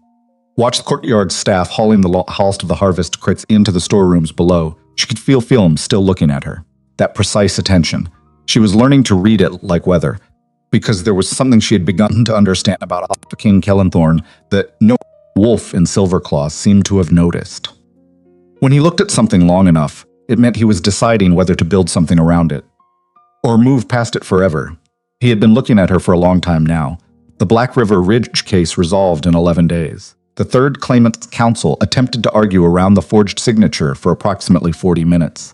Watched the courtyard staff hauling the hulls of the harvest crates into the storerooms below. She could feel film still looking at her. That precise attention. She was learning to read it like weather, because there was something she had begun to understand about King Kellenthorne that no wolf in Silverclaw seemed to have noticed. When he looked at something long enough, it meant he was deciding whether to build something around it, or move past it forever. He had been looking at her for a long time now. The Black River Ridge case resolved in 11 days. The third claimant's counsel attempted to argue around the forged signature for approximately 40 minutes.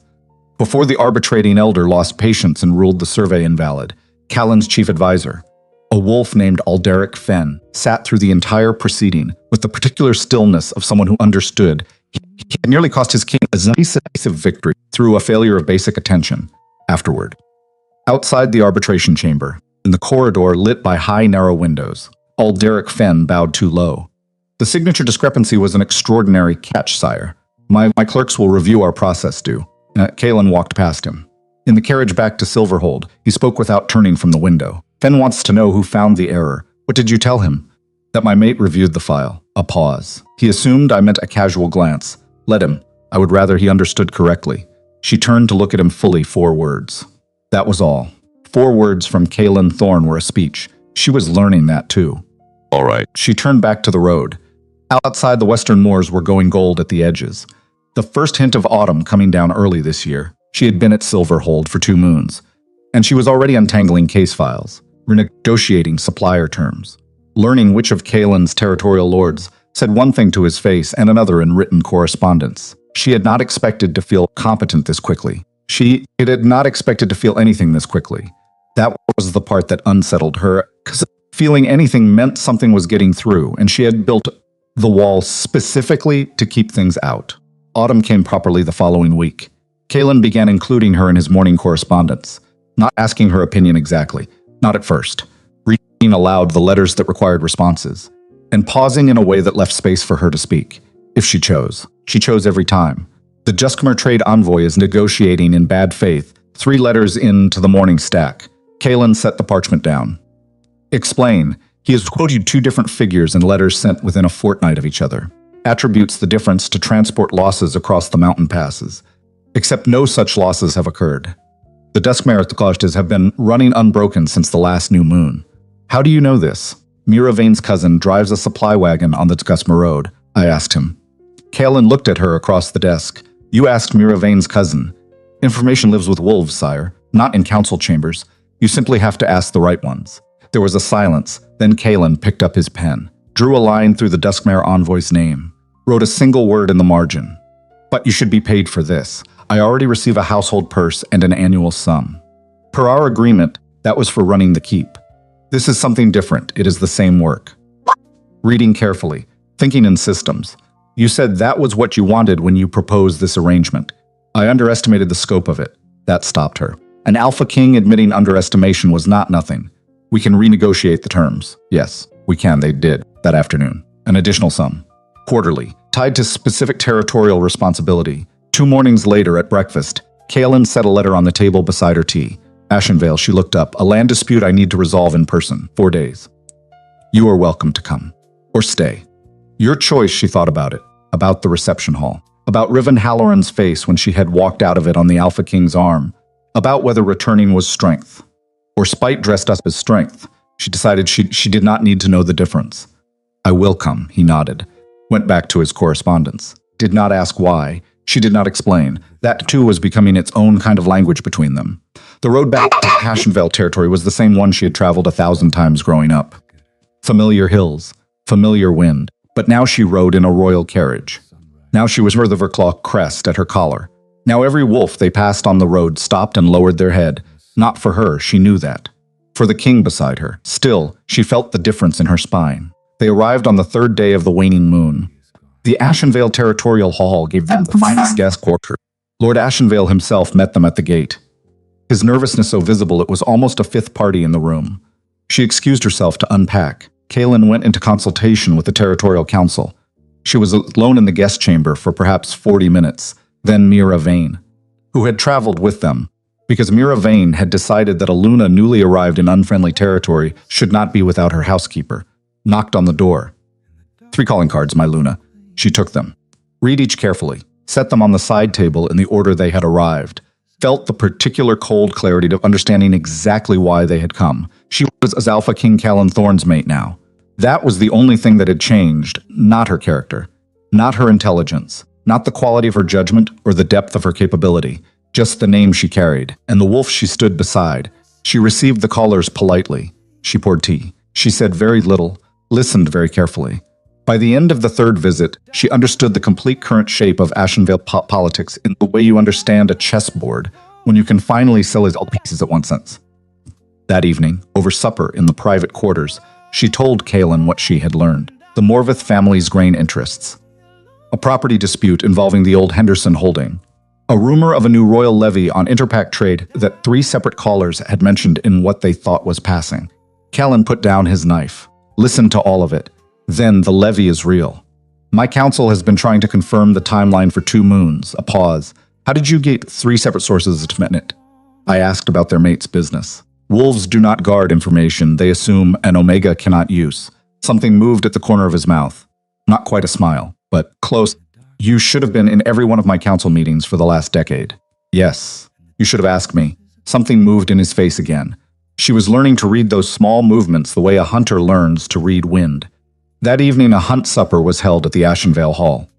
Before the arbitrating elder lost patience and ruled the survey invalid, Callan's chief advisor, a wolf named Alderic Fenn, sat through the entire proceeding with the particular stillness of someone who understood. He had nearly cost his king a decisive victory through a failure of basic attention. Afterward, outside the arbitration chamber, in the corridor lit by high, narrow windows, Alderic Fenn bowed too low. The signature discrepancy was an extraordinary catch, sire. My clerks will review our process due. Kalen walked past him. In the carriage back to Silverhold, he spoke without turning from the window. Fenn wants to know who found the error. What did you tell him? That my mate reviewed the file. A pause. He assumed I meant a casual glance. Let him. I would rather he understood correctly. She turned to look at him fully 4 words. That was all. 4 words from Kalen Thorne were a speech. She was learning that too. All right. She turned back to the road. Outside, the western moors were going gold at the edges. The first hint of autumn coming down early this year. She had been at Silverhold for 2 moons, and she was already untangling case files, renegotiating supplier terms, learning which of Kalen's territorial lords said one thing to his face and another in written correspondence. She had not expected to feel competent this quickly. She had not expected to feel anything this quickly. That was the part that unsettled her, because feeling anything meant something was getting through, and she had built the wall specifically to keep things out. Autumn came properly the following week. Kalen began including her in his morning correspondence, not asking her opinion exactly, not at first, reading aloud the letters that required responses, and pausing in a way that left space for her to speak, if she chose. She chose every time. The Juskmer trade envoy is negotiating in bad faith, 3 letters into the morning stack. Kalen set the parchment down. Explain. He has quoted 2 different figures in letters sent within a fortnight of each other. Attributes the difference to transport losses across the mountain passes. Except no such losses have occurred. The Duskmare duchesses have been running unbroken since the last new moon. How do you know this? Mira Vane's cousin drives a supply wagon on the Tgusma Road, I asked him. Kalen looked at her across the desk. You asked Mira Vane's cousin. Information lives with wolves, sire, not in council chambers. You simply have to ask the right ones. There was a silence. Then Kalen picked up his pen, drew a line through the Duskmare envoy's name, wrote a single word in the margin. But you should be paid for this. I already receive a household purse and an annual sum. Per our agreement, that was for running the keep. This is something different. It is the same work. Reading carefully, thinking in systems. You said that was what you wanted when you proposed this arrangement. I underestimated the scope of it. That stopped her. An Alpha King admitting underestimation was not nothing. We can renegotiate the terms. Yes, we can. They did that afternoon. An additional sum. Quarterly, tied to specific territorial responsibility. 2 mornings later at breakfast, Kalen set a letter on the table beside her tea. Ashenvale, she looked up. A land dispute I need to resolve in person. 4 days. You are welcome to come. Or stay. Your choice, she thought about it. About the reception hall. About Riven Halloran's face when she had walked out of it on the Alpha King's arm. About whether returning was strength. Or spite dressed up as strength. She decided she did not need to know the difference. I will come, he nodded. Went back to his correspondence. Did not ask why. She did not explain. That too was becoming its own kind of language between them. The road back to Ashenvale territory was the same one she had traveled 1,000 times growing up. Familiar hills, familiar wind, but now she rode in a royal carriage. Now she was sure of the Verclaw crest at her collar. Now every wolf they passed on the road stopped and lowered their head. Not for her, she knew that. For the king beside her. Still, she felt the difference in her spine. They arrived on the 3rd day of the waning moon. The Ashenvale Territorial Hall gave them the finest guest quarters. Lord Ashenvale himself met them at the gate. His nervousness so visible it was almost a 5th party in the room. She excused herself to unpack. Kalen went into consultation with the Territorial Council. She was alone in the guest chamber for perhaps 40 minutes. Then Mira Vane, who had traveled with them, because Mira Vane had decided that a Luna newly arrived in unfriendly territory should not be without her housekeeper, knocked on the door. 3 calling cards, my Luna. She took them. Read each carefully. Set them on the side table in the order they had arrived. Felt the particular cold clarity of understanding exactly why they had come. She was as Alpha King Callan Thorne's mate now. That was the only thing that had changed, not her character, not her intelligence, not the quality of her judgment or the depth of her capability, just the name she carried, and the wolf she stood beside. She received the callers politely. She poured tea. She said very little, listened very carefully. By the end of the 3rd visit, she understood the complete current shape of Ashenvale politics in the way you understand a chessboard when you can finally sell all the pieces at one sense. That evening, over supper in the private quarters, she told Kalen what she had learned. The Morvith family's grain interests. A property dispute involving the old Henderson holding. A rumor of a new royal levy on interpact trade that 3 separate callers had mentioned in what they thought was passing. Kalen put down his knife. Listened to all of it. Then the levy is real. My council has been trying to confirm the timeline for 2 moons. A pause. How did you get 3 separate sources to admit it? I asked about their mate's business. Wolves do not guard information they assume an Omega cannot use. Something moved at the corner of his mouth. Not quite a smile, but close. You should have been in every one of my council meetings for the last decade. Yes. You should have asked me. Something moved in his face again. She was learning to read those small movements the way a hunter learns to read wind. That evening, a hunt supper was held at the Ashenvale Hall.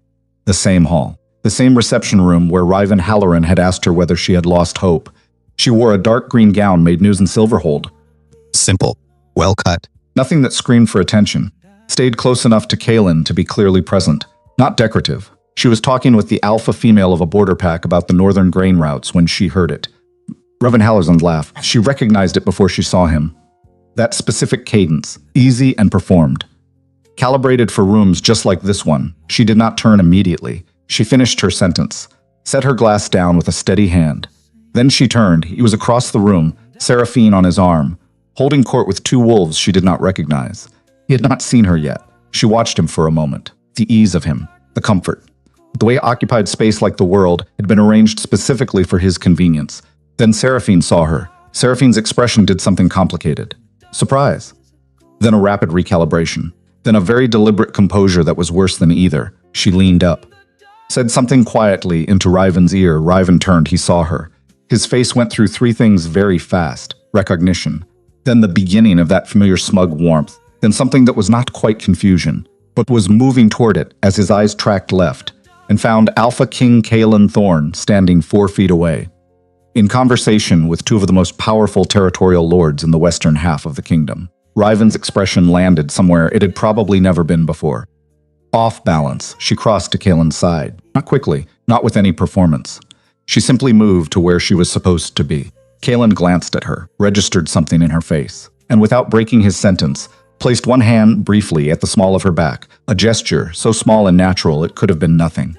The same hall. The same reception room where Riven Halloran had asked her whether she had lost hope. She wore a dark green gown made news in Silverhold. Simple. Well cut. Nothing that screamed for attention. Stayed close enough to Kalen to be clearly present. Not decorative. She was talking with the alpha female of a border pack about the northern grain routes when she heard it. Riven Halloran's laugh. She recognized it before she saw him. That specific cadence, easy and performed. Calibrated for rooms just like this one, she did not turn immediately. She finished her sentence, set her glass down with a steady hand. Then she turned. He was across the room, Seraphine on his arm, holding court with 2 wolves she did not recognize. He had not seen her yet. She watched him for a moment. The ease of him, the comfort. The way occupied space like the world had been arranged specifically for his convenience. Then Seraphine saw her. Seraphine's expression did something complicated. Surprise. Then a rapid recalibration. Then a very deliberate composure that was worse than either. She leaned up. Said something quietly into Riven's ear. Riven turned. He saw her. His face went through 3 things very fast. Recognition. then the beginning of that familiar smug warmth, then something that was not quite confusion, but was moving toward it as his eyes tracked left, and found Alpha King Kalen Thorne standing 4 feet away, in conversation with two of the most powerful territorial lords in the western half of the kingdom. Riven's expression landed somewhere it had probably never been before. Off balance, she crossed to Kalen's side. Not quickly, not with any performance. She simply moved to where she was supposed to be. Kalen glanced at her, registered something in her face, and without breaking his sentence, placed one hand briefly at the small of her back, a gesture so small and natural it could have been nothing.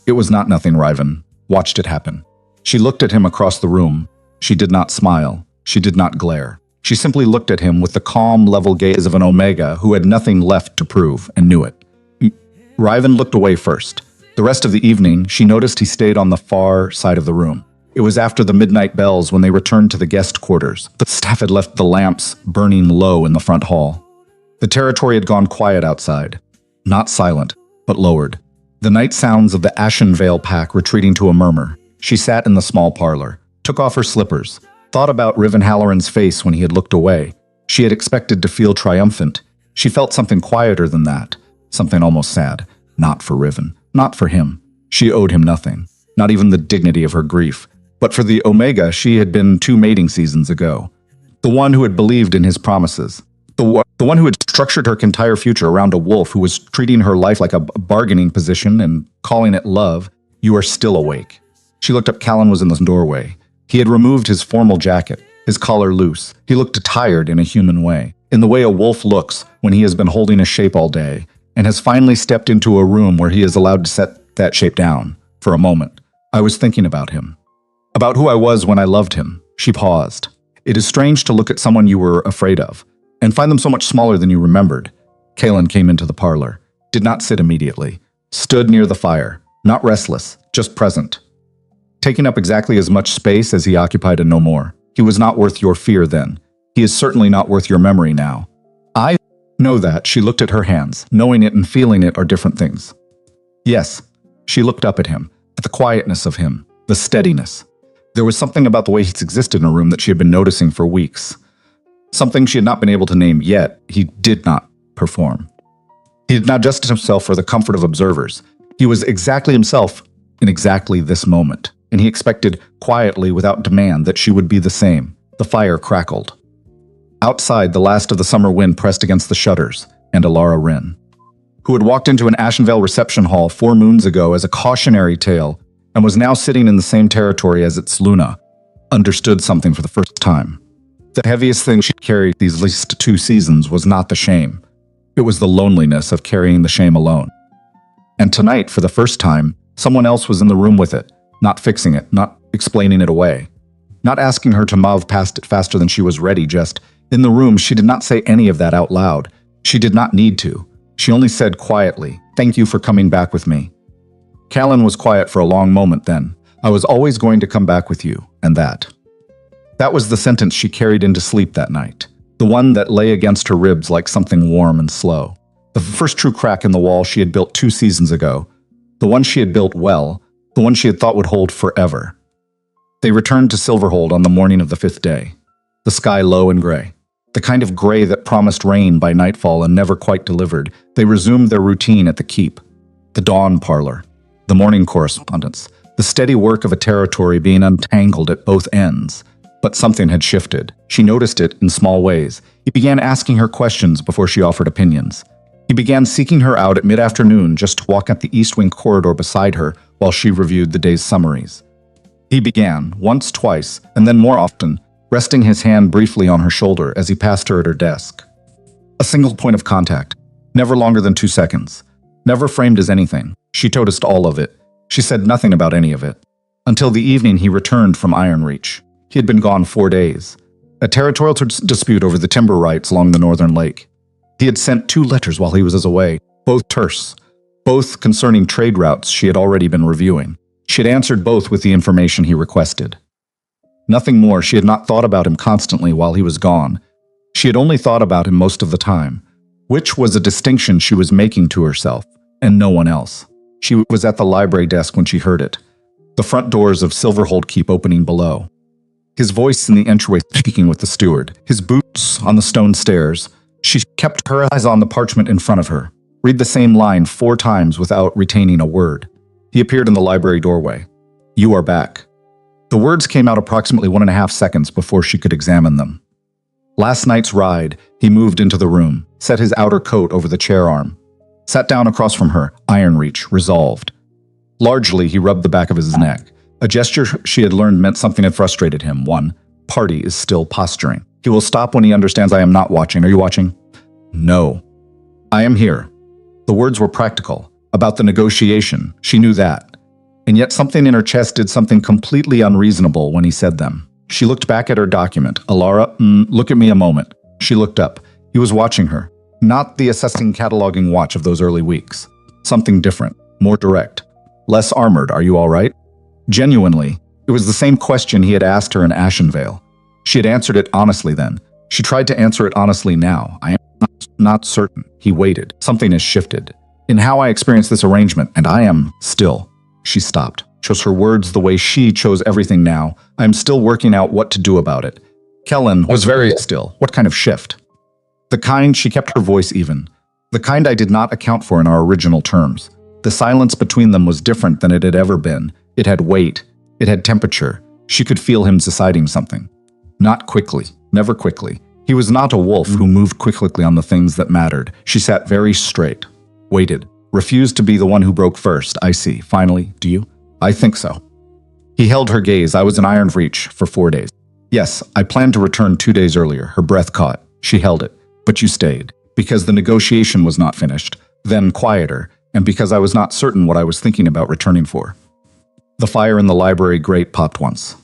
It was not nothing, Riven watched it happen. She looked at him across the room. She did not smile. She did not glare. She simply looked at him with the calm, level gaze of an Omega who had nothing left to prove and knew it. Riven looked away first. The rest of the evening, she noticed he stayed on the far side of the room. It was after the midnight bells when they returned to the guest quarters. The staff had left the lamps burning low in the front hall. The territory had gone quiet outside. Not silent, but lowered. The night sounds of the Ashen Vale pack retreating to a murmur. She sat in the small parlor, took off her slippers, thought about Riven Halloran's face when he had looked away. She had expected to feel triumphant. She felt something quieter than that, something almost sad. Not for Riven, not for him. She owed him nothing, not even the dignity of her grief. But for the Omega she had been 2 mating seasons ago. The one who had believed in his promises. The one who had structured her entire future around a wolf who was treating her life like a bargaining position and calling it love. You are still awake. She looked up. Kalen was in the doorway. He had removed his formal jacket, his collar loose. He looked tired in a human way, in the way a wolf looks when he has been holding a shape all day, and has finally stepped into a room where he is allowed to set that shape down, for a moment. I was thinking about him. About who I was when I loved him. She paused. It is strange to look at someone you were afraid of, and find them so much smaller than you remembered. Kalen came into the parlor, did not sit immediately, stood near the fire, not restless, just present. Taking up exactly as much space as he occupied and no more. He was not worth your fear then. He is certainly not worth your memory now. I know that. She looked at her hands. Knowing it and feeling it are different things. Yes, she looked up at him, at the quietness of him, the steadiness. There was something about the way he existed in a room that she had been noticing for weeks. Something she had not been able to name yet. He did not perform. He did not justify himself for the comfort of observers. He was exactly himself in exactly this moment. And he expected, quietly, without demand, that she would be the same. The fire crackled. Outside, the last of the summer wind pressed against the shutters, and Alara Wren, who had walked into an Ashenvale reception hall 4 moons ago as a cautionary tale, and was now sitting in the same territory as its Luna, understood something for the first time. The heaviest thing she carried these least 2 seasons was not the shame. It was the loneliness of carrying the shame alone. And tonight, for the first time, someone else was in the room with it. Not fixing it, not explaining it away, not asking her to move past it faster than she was ready, just in the room. She did not say any of that out loud. She did not need to. She only said quietly, "Thank you for coming back with me." Kalen was quiet for a long moment then. "I was always going to come back with you, and that." That was the sentence she carried into sleep that night, the one that lay against her ribs like something warm and slow. The first true crack in the wall she had built 2 seasons ago, the one she had built well, the one she had thought would hold forever. They returned to Silverhold on the morning of the 5th day, the sky low and gray, the kind of gray that promised rain by nightfall and never quite delivered. They resumed their routine at the keep, the dawn parlor, the morning correspondence, the steady work of a territory being untangled at both ends. But something had shifted. She noticed it in small ways. He began asking her questions before she offered opinions. He began seeking her out at mid-afternoon just to walk up the East Wing corridor beside her while she reviewed the day's summaries. He began, once, twice, and then more often, resting his hand briefly on her shoulder as he passed her at her desk. A single point of contact, never longer than 2 seconds, never framed as anything. She noticed all of it. She said nothing about any of it. Until the evening he returned from Ironreach. He had been gone 4 days. A territorial dispute over the timber rights along the northern lake. He had sent 2 letters while he was away, both terse, both concerning trade routes she had already been reviewing. She had answered both with the information he requested. Nothing more. She had not thought about him constantly while he was gone. She had only thought about him most of the time, which was a distinction she was making to herself, and no one else. She was at the library desk when she heard it, the front doors of Silverhold Keep opening below. His voice in the entryway speaking with the steward, his boot notes on the stone stairs. She kept her eyes on the parchment in front of her. Read the same line 4 times without retaining a word. He appeared in the library doorway. You are back. The words came out approximately 1.5 seconds before she could examine them. Last night's ride, he moved into the room, set his outer coat over the chair arm, sat down across from her, iron reach, resolved. Largely, he rubbed the back of his neck. A gesture she had learned meant something had frustrated him. 1. Party is still posturing. He will stop when he understands I am not watching. Are you watching? No. I am here. The words were practical. About the negotiation, she knew that. And yet something in her chest did something completely unreasonable when he said them. She looked back at her document. Alara, look at me a moment. She looked up. He was watching her. Not the assessing cataloging watch of those early weeks. Something different, more direct, less armored. Are you all right? Genuinely, it was the same question he had asked her in Ashenvale. She had answered it honestly then. She tried to answer it honestly now. I am not certain. He waited. Something has shifted. In how I experience this arrangement, and I am still. She stopped, chose her words the way she chose everything now. I am still working out what to do about it. Kellen was very still. What kind of shift? The kind she kept her voice even. The kind I did not account for in our original terms. The silence between them was different than it had ever been. It had weight. It had temperature. She could feel him deciding something. Not quickly. Never quickly. He was not a wolf who moved quickly on the things that mattered. She sat very straight. Waited. Refused to be the one who broke first. I see. Finally, do you? I think so. He held her gaze. I was in iron reach for 4 days. Yes, I planned to return 2 days earlier. Her breath caught. She held it. But you stayed. Because the negotiation was not finished. Then quieter. And because I was not certain what I was thinking about returning for. The fire in the library grate popped once.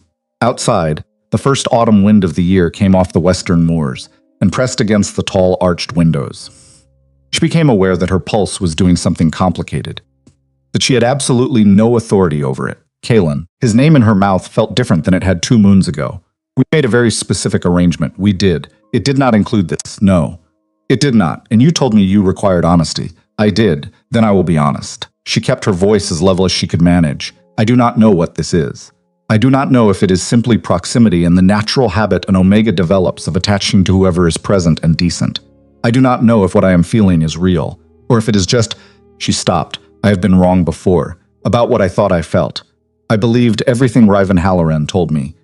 Outside, the first autumn wind of the year came off the western moors and pressed against the tall arched windows. She became aware that her pulse was doing something complicated, that she had absolutely no authority over it. Kalen, his name in her mouth felt different than it had 2 moons ago. We made a very specific arrangement. We did. It did not include this. No. It did not. And you told me you required honesty. I did. Then I will be honest. She kept her voice as level as she could manage. I do not know what this is. I do not know if it is simply proximity and the natural habit an Omega develops of attaching to whoever is present and decent. I do not know if what I am feeling is real, or if it is just... She stopped. I have been wrong before, about what I thought I felt. I believed everything Riven Halloran told me.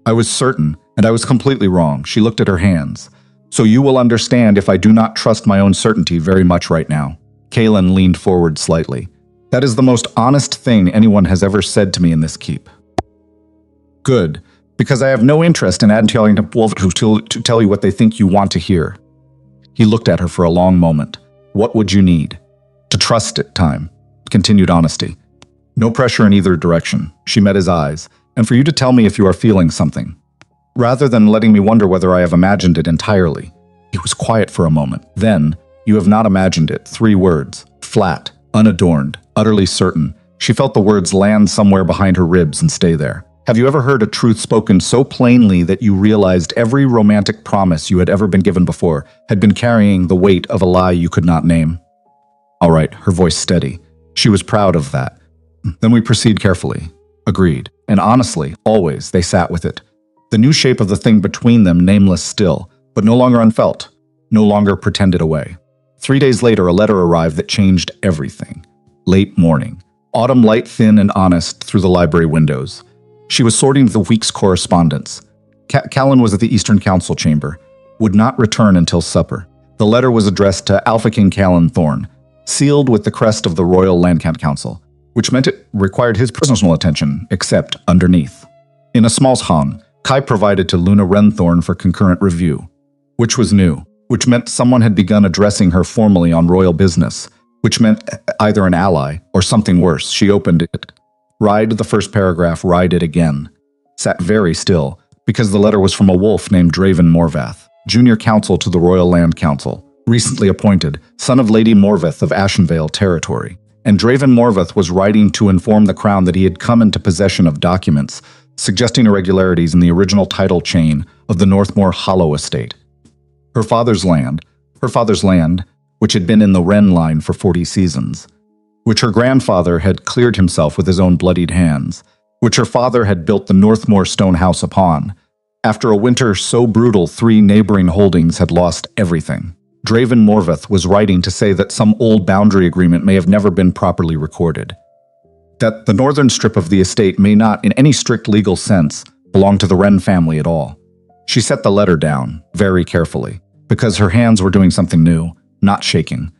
I was certain, and I was completely wrong. She looked at her hands. So you will understand if I do not trust my own certainty very much right now. Kalen leaned forward slightly. That is the most honest thing anyone has ever said to me in this keep. Good, because I have no interest in telling wolves to tell you what they think you want to hear. He looked at her for a long moment. What would you need? To trust it, time. Continued honesty. No pressure in either direction. She met his eyes. And for you to tell me if you are feeling something. Rather than letting me wonder whether I have imagined it entirely. He was quiet for a moment. Then, you have not imagined it. 3 words. Flat, unadorned, utterly certain. She felt the words land somewhere behind her ribs and stay there. Have you ever heard a truth spoken so plainly that you realized every romantic promise you had ever been given before had been carrying the weight of a lie you could not name? All right, her voice steady. She was proud of that. Then we proceed carefully. Agreed. And honestly, always, they sat with it. The new shape of the thing between them nameless still, but no longer unfelt, no longer pretended away. 3 days later, a letter arrived that changed everything. Late morning. Autumn light thin and honest through the library windows. She was sorting the week's correspondence. Callan was at the Eastern Council chamber, would not return until supper. The letter was addressed to Alpha King Callan Thorne, sealed with the crest of the Royal Landcount Council, which meant it required his personal attention, except underneath. In a small hong, Kai provided to Luna Renthorn for concurrent review, which was new, which meant someone had begun addressing her formally on royal business, which meant either an ally or something worse. She opened it. Read the first paragraph, read it again. Sat very still, because the letter was from a wolf named Draven Morvath, junior counsel to the Royal Land Council, recently appointed, son of Lady Morvath of Ashenvale territory. And Draven Morvath was writing to inform the crown that he had come into possession of documents suggesting irregularities in the original title chain of the Northmoor Hollow estate. Her father's land, which had been in the Wren line for 40 seasons, which her grandfather had cleared himself with his own bloodied hands, which her father had built the Northmoor stone house upon. After a winter so brutal, 3 neighboring holdings had lost everything. Draven Morvath was writing to say that some old boundary agreement may have never been properly recorded. That the northern strip of the estate may not, in any strict legal sense, belong to the Wren family at all. She set the letter down, very carefully, because her hands were doing something new, not shaking.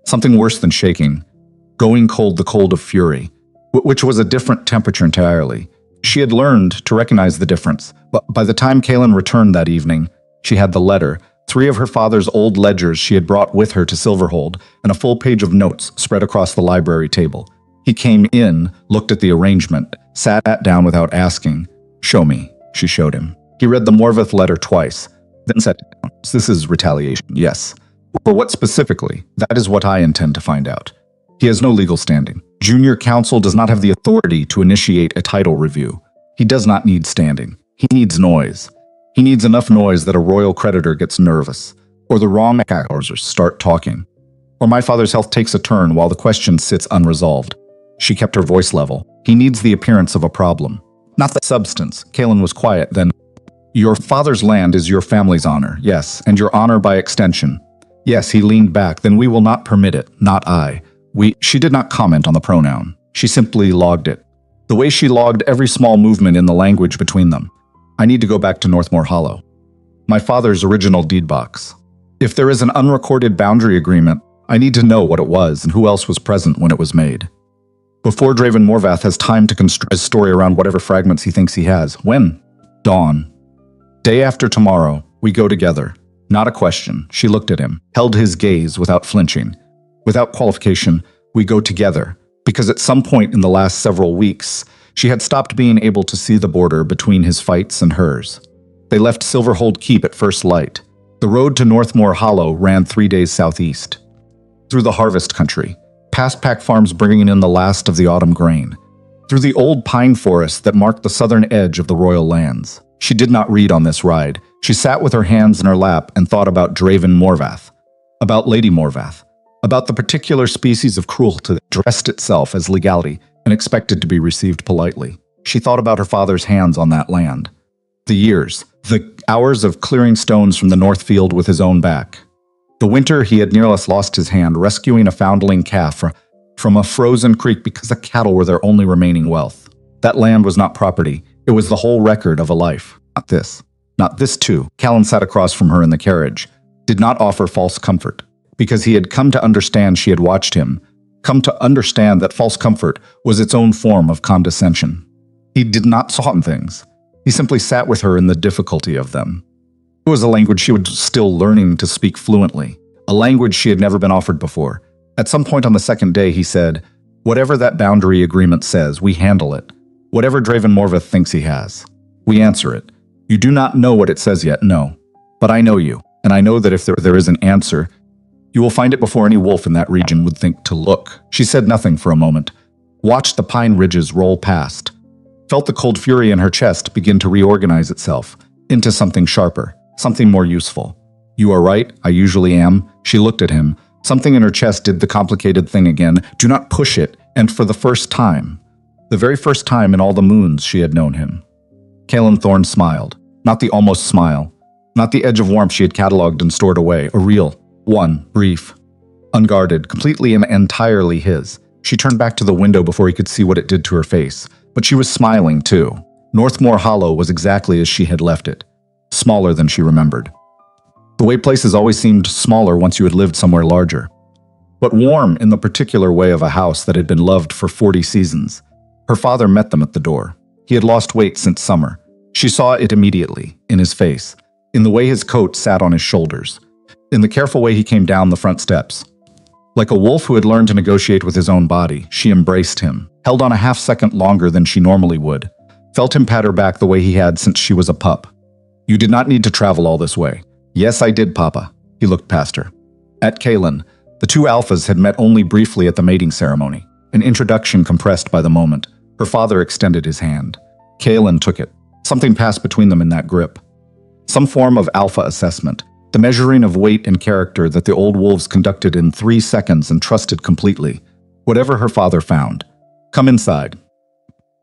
Something worse than shaking, going cold, the cold of fury, which was a different temperature entirely. She had learned to recognize the difference, but by the time Kaelin returned that evening, she had the letter, 3 of her father's old ledgers she had brought with her to Silverhold, and a full page of notes spread across the library table. He came in, looked at the arrangement, sat down without asking. "Show me," she showed him. He read the Morvath letter twice, then sat down. "This is retaliation, yes. For what specifically? That is what I intend to find out. He has no legal standing. Junior counsel does not have the authority to initiate a title review. He does not need standing. He needs noise. He needs enough noise that a royal creditor gets nervous, or the wrong actors start talking, or my father's health takes a turn while the question sits unresolved." She kept her voice level. "He needs the appearance of a problem, not the substance." Kaelin was quiet, then, "Your father's land is your family's honor, yes, and your honor by extension." Yes, he leaned back. "Then we will not permit it, not I. She did not comment on the pronoun. She simply logged it. The way she logged every small movement in the language between them. "I need to go back to Northmoor Hollow. My father's original deed box. If there is an unrecorded boundary agreement, I need to know what it was and who else was present when it was made. Before Draven Morvath has time to construct his story around whatever fragments he thinks he has. When? Dawn. Day after tomorrow, we go together." Not a question. She looked at him, held his gaze without flinching. Without qualification, we go together, because at some point in the last several weeks, she had stopped being able to see the border between his fights and hers. They left Silverhold Keep at first light. The road to Northmoor Hollow ran 3 days southeast. Through the harvest country, past pack farms bringing in the last of the autumn grain. Through the old pine forest that marked the southern edge of the royal lands. She did not read on this ride. She sat with her hands in her lap and thought about Draven Morvath, about Lady Morvath, about the particular species of cruelty that dressed itself as legality and expected to be received politely. She thought about her father's hands on that land. The years, the hours of clearing stones from the north field with his own back. The winter he had nearly lost his hand rescuing a foundling calf from a frozen creek because the cattle were their only remaining wealth. That land was not property. It was the whole record of a life. Not this. Not this too. Callan sat across from her in the carriage. Did not offer false comfort. Because he had come to understand she had watched him. Come to understand that false comfort was its own form of condescension. He did not soften things. He simply sat with her in the difficulty of them. It was a language she was still learning to speak fluently. A language she had never been offered before. At some point on the second day, he said, "Whatever that boundary agreement says, we handle it. Whatever Draven Morvath thinks he has. We answer it. You do not know what it says yet, no. But I know you, and I know that if there is an answer, you will find it before any wolf in that region would think to look." She said nothing for a moment. Watched the pine ridges roll past. Felt the cold fury in her chest begin to reorganize itself into something sharper, something more useful. "You are right, I usually am." She looked at him. Something in her chest did the complicated thing again. Do not push it, and for the first time. The very first time in all the moons she had known him. Kaelin Thorne smiled. Not the almost smile. Not the edge of warmth she had catalogued and stored away. A real one, brief, unguarded, completely and entirely his. She turned back to the window before he could see what it did to her face. But she was smiling, too. Northmoor Hollow was exactly as she had left it. Smaller than she remembered. The way places always seemed smaller once you had lived somewhere larger. But warm in the particular way of a house that had been loved for 40 seasons. Her father met them at the door. He had lost weight since summer. She saw it immediately, in his face, in the way his coat sat on his shoulders, in the careful way he came down the front steps. Like a wolf who had learned to negotiate with his own body, she embraced him, held on a half-second longer than she normally would, felt him pat her back the way he had since she was a pup. "You did not need to travel all this way." "Yes, I did, Papa." He looked past her. At Kaelin, the two alphas had met only briefly at the mating ceremony, an introduction compressed by the moment. Her father extended his hand. Kaelin took it. Something passed between them in that grip. Some form of alpha assessment, the measuring of weight and character that the old wolves conducted in 3 seconds and trusted completely. Whatever her father found. "Come inside.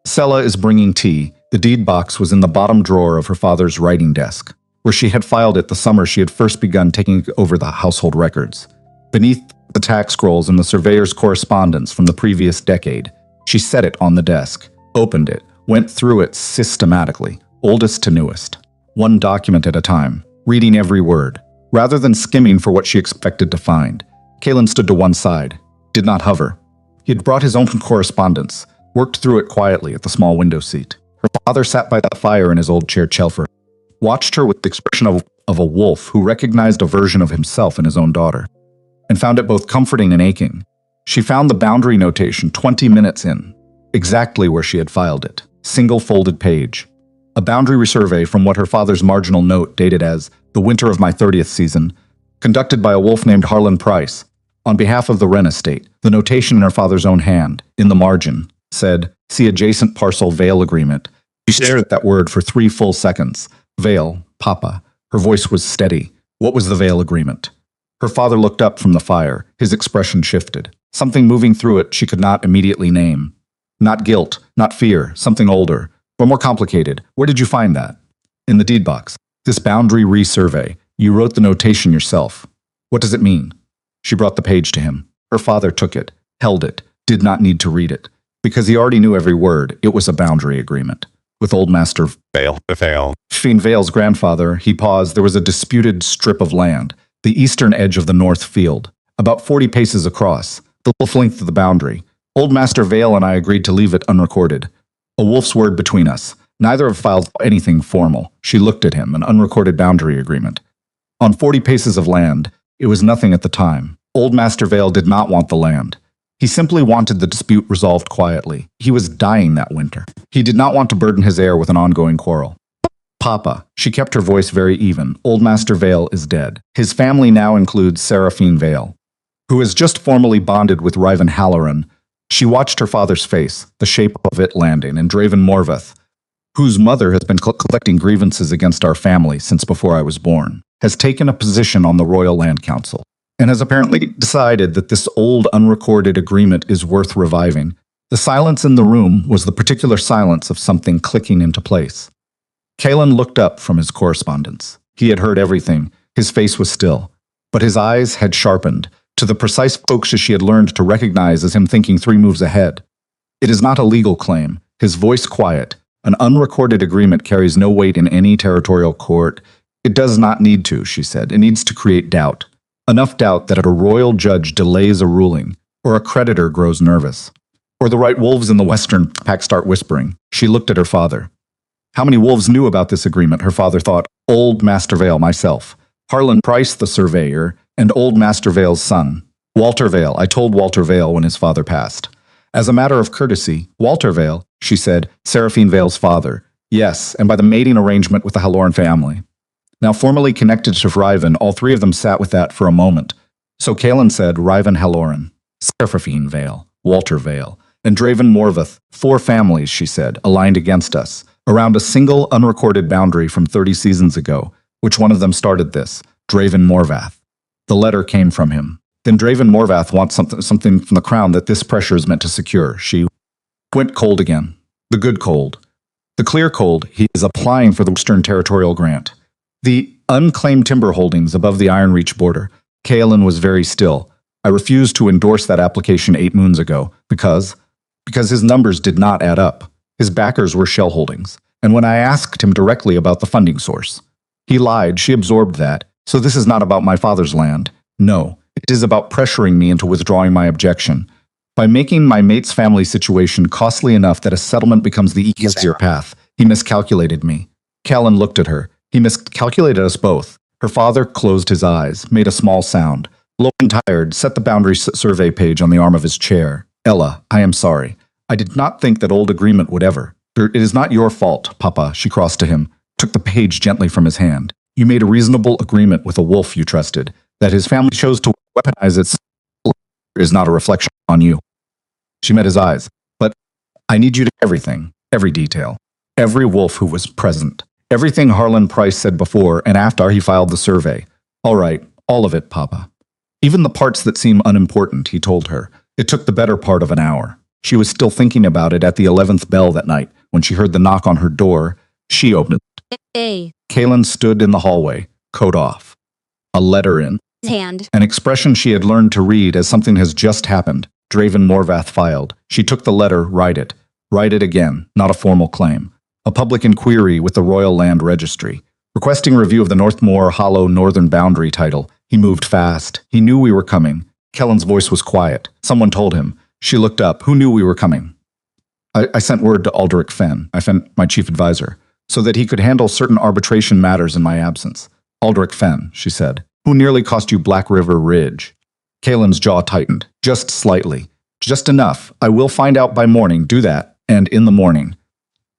Sella is bringing tea. The deed box was in the bottom drawer of her father's writing desk, where she had filed it the summer she had first begun taking over the household records. Beneath the tax scrolls and the surveyor's correspondence from the previous decade, she set it on the desk, opened it, went through it systematically, oldest to newest, one document at a time, reading every word. Rather than skimming for what she expected to find, Kalen stood to one side, did not hover. He had brought his own correspondence, worked through it quietly at the small window seat. Her father sat by the fire in his old chair Chelfer, watched her with the expression of a wolf who recognized a version of himself in his own daughter, and found it both comforting and aching. She found the boundary notation 20 minutes in, exactly where she had filed it, single folded page. A boundary resurvey from what her father's marginal note dated as the winter of my 30th season, conducted by a wolf named Harlan Price, on behalf of the Wren estate. The notation in her father's own hand, in the margin, said, "See adjacent parcel Vale agreement." She stared at that word for 3 full seconds. Vale, Papa. Her voice was steady. What was the Vale agreement? Her father looked up from the fire. His expression shifted. Something moving through it she could not immediately name. Not guilt, not fear, something older, or more complicated. Where did you find that? In the deed box. This boundary resurvey. You wrote the notation yourself. What does it mean? She brought the page to him. Her father took it, held it, did not need to read it. Because he already knew every word, it was a boundary agreement. With Old Master Vale. Fiend Vale's grandfather, he paused. There was a disputed strip of land, the eastern edge of the north field, about 40 paces across, the wolf length of the boundary. Old Master Vale and I agreed to leave it unrecorded. A wolf's word between us. Neither have filed anything formal. She looked at him, an unrecorded boundary agreement. On 40 paces of land, it was nothing at the time. Old Master Vale did not want the land. He simply wanted the dispute resolved quietly. He was dying that winter. He did not want to burden his heir with an ongoing quarrel. Papa, she kept her voice very even. Old Master Vale is dead. His family now includes Seraphine Vale, who has just formally bonded with Riven Halloran. She watched her father's face, the shape of it landing, and Draven Morvath, whose mother has been collecting grievances against our family since before I was born, has taken a position on the Royal Land Council, and has apparently decided that this old unrecorded agreement is worth reviving. The silence in the room was the particular silence of something clicking into place. Kalen looked up from his correspondence. He had heard everything. His face was still, but his eyes had sharpened to the precise focus she had learned to recognize as him thinking 3 moves ahead. It is not a legal claim. His voice quiet. An unrecorded agreement carries no weight in any territorial court. It does not need to, she said. It needs to create doubt. Enough doubt that a royal judge delays a ruling, or a creditor grows nervous, or the right wolves in the western pack start whispering. She looked at her father. How many wolves knew about this agreement? Her father thought. Old Master Vale, myself, Harlan Price the surveyor, and Old Master Vale's son, Walter Vale. I told Walter Vale when his father passed. As a matter of courtesy, Walter Vale, she said, Seraphine Vale's father. Yes, and by the mating arrangement with the Halloran family. Now formally connected to Riven, all 3 of them sat with that for a moment. So Kalen said, Riven Halloran, Seraphine Vale, Walter Vale, and Draven Morvath. 4 families, she said, aligned against us, around a single unrecorded boundary from 30 seasons ago. Which one of them started this? Draven Morvath. The letter came from him. Then Draven Morvath wants something from the crown that this pressure is meant to secure. She went cold again. The good cold. The clear cold, he is applying for the Western Territorial Grant. The unclaimed timber holdings above the Ironreach border. Kalen was very still. I refused to endorse that application 8 moons ago because his numbers did not add up. His backers were shell holdings. And when I asked him directly about the funding source, he lied. She absorbed that. So this is not about my father's land. No, it is about pressuring me into withdrawing my objection. By making my mate's family situation costly enough that a settlement becomes the easier path, he miscalculated me. Callan looked at her. He miscalculated us both. Her father closed his eyes, made a small sound. Low and tired, set the boundary survey page on the arm of his chair. Ella, I am sorry. I did not think that old agreement would ever. It is not your fault, Papa, she crossed to him, took the page gently from his hand. You made a reasonable agreement with a wolf you trusted. That his family chose to weaponize its is not a reflection on you. She met his eyes. But I need you to everything, every detail, every wolf who was present, everything Harlan Price said before and after he filed the survey. All right, all of it, Papa. Even the parts that seem unimportant, he told her. It took the better part of an hour. She was still thinking about it at the 11th bell that night, When she heard the knock on her door, she opened it. A. Kaylin stood in the hallway, coat off. A letter in. Hand. An expression she had learned to read as something has just happened. Draven Morvath filed. She took the letter, write it. Write it again, not a formal claim. A public inquiry with the Royal Land Registry. Requesting review of the Northmoor Hollow Northern Boundary title. He moved fast. He knew we were coming. Kellen's voice was quiet. Someone told him. She looked up. Who knew we were coming? I sent word to Aldrich Fenn, my chief advisor, so that he could handle certain arbitration matters in my absence. Aldrich Fenn, she said, who nearly cost you Black River Ridge. Kalen's jaw tightened, just slightly. Just enough. I will find out by morning, do that, and in the morning.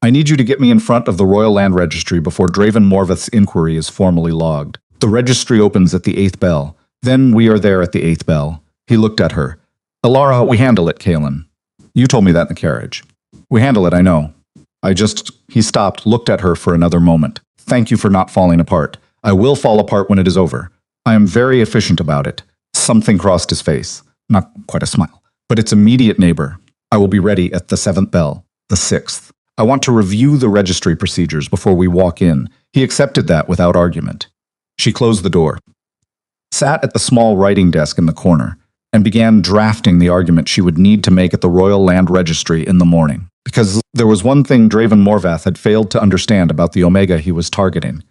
I need you to get me in front of the Royal Land Registry before Draven Morvath's inquiry is formally logged. The registry opens at the 8th bell. Then we are there at the 8th bell. He looked at her. Alara, we handle it, Kalen. You told me that in the carriage. We handle it, I know. He stopped, looked at her for another moment. Thank you for not falling apart. I will fall apart when it is over. I am very efficient about it. Something crossed his face. Not quite a smile. But its immediate neighbor. I will be ready at the 7th bell, the 6th. I want to review the registry procedures before we walk in. He accepted that without argument. She closed the door, sat at the small writing desk in the corner, and began drafting the argument she would need to make at the Royal Land Registry in the morning. Because there was one thing Draven Morvath had failed to understand about the Omega he was targeting.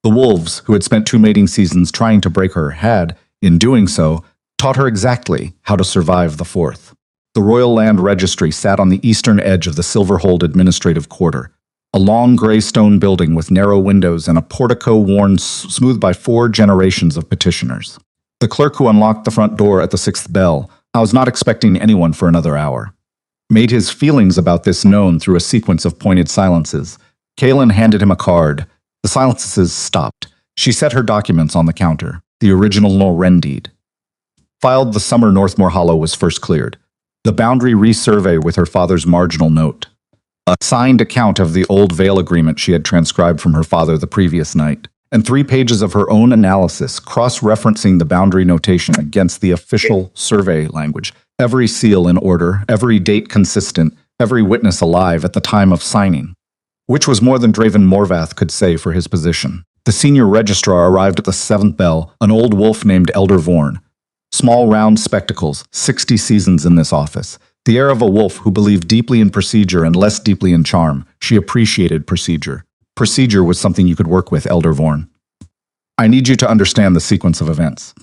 The wolves, who had spent 2 mating seasons trying to break her, had, in doing so, taught her exactly how to survive the 4th. The Royal Land Registry sat on the eastern edge of the Silverhold Administrative Quarter, a long gray stone building with narrow windows and a portico worn smooth by 4 generations of petitioners. The clerk who unlocked the front door at the 6th bell, I was not expecting anyone for another hour, made his feelings about this known through a sequence of pointed silences. Kalen handed him a card. The silences stopped. She set her documents on the counter. The original Loren deed. Filed the summer Northmoor Hollow was first cleared. The boundary resurvey with her father's marginal note. A signed account of the old Vale agreement she had transcribed from her father the previous night. And 3 pages of her own analysis, cross-referencing the boundary notation against the official survey language. Every seal in order, every date consistent, every witness alive at the time of signing. Which was more than Draven Morvath could say for his position. The senior registrar arrived at the 7th bell, an old wolf named Elder Vorn. Small round spectacles, 60 seasons in this office. The air of a wolf who believed deeply in procedure and less deeply in charm. She appreciated procedure. Procedure was something you could work with, Elder Vorn. I need you to understand the sequence of events.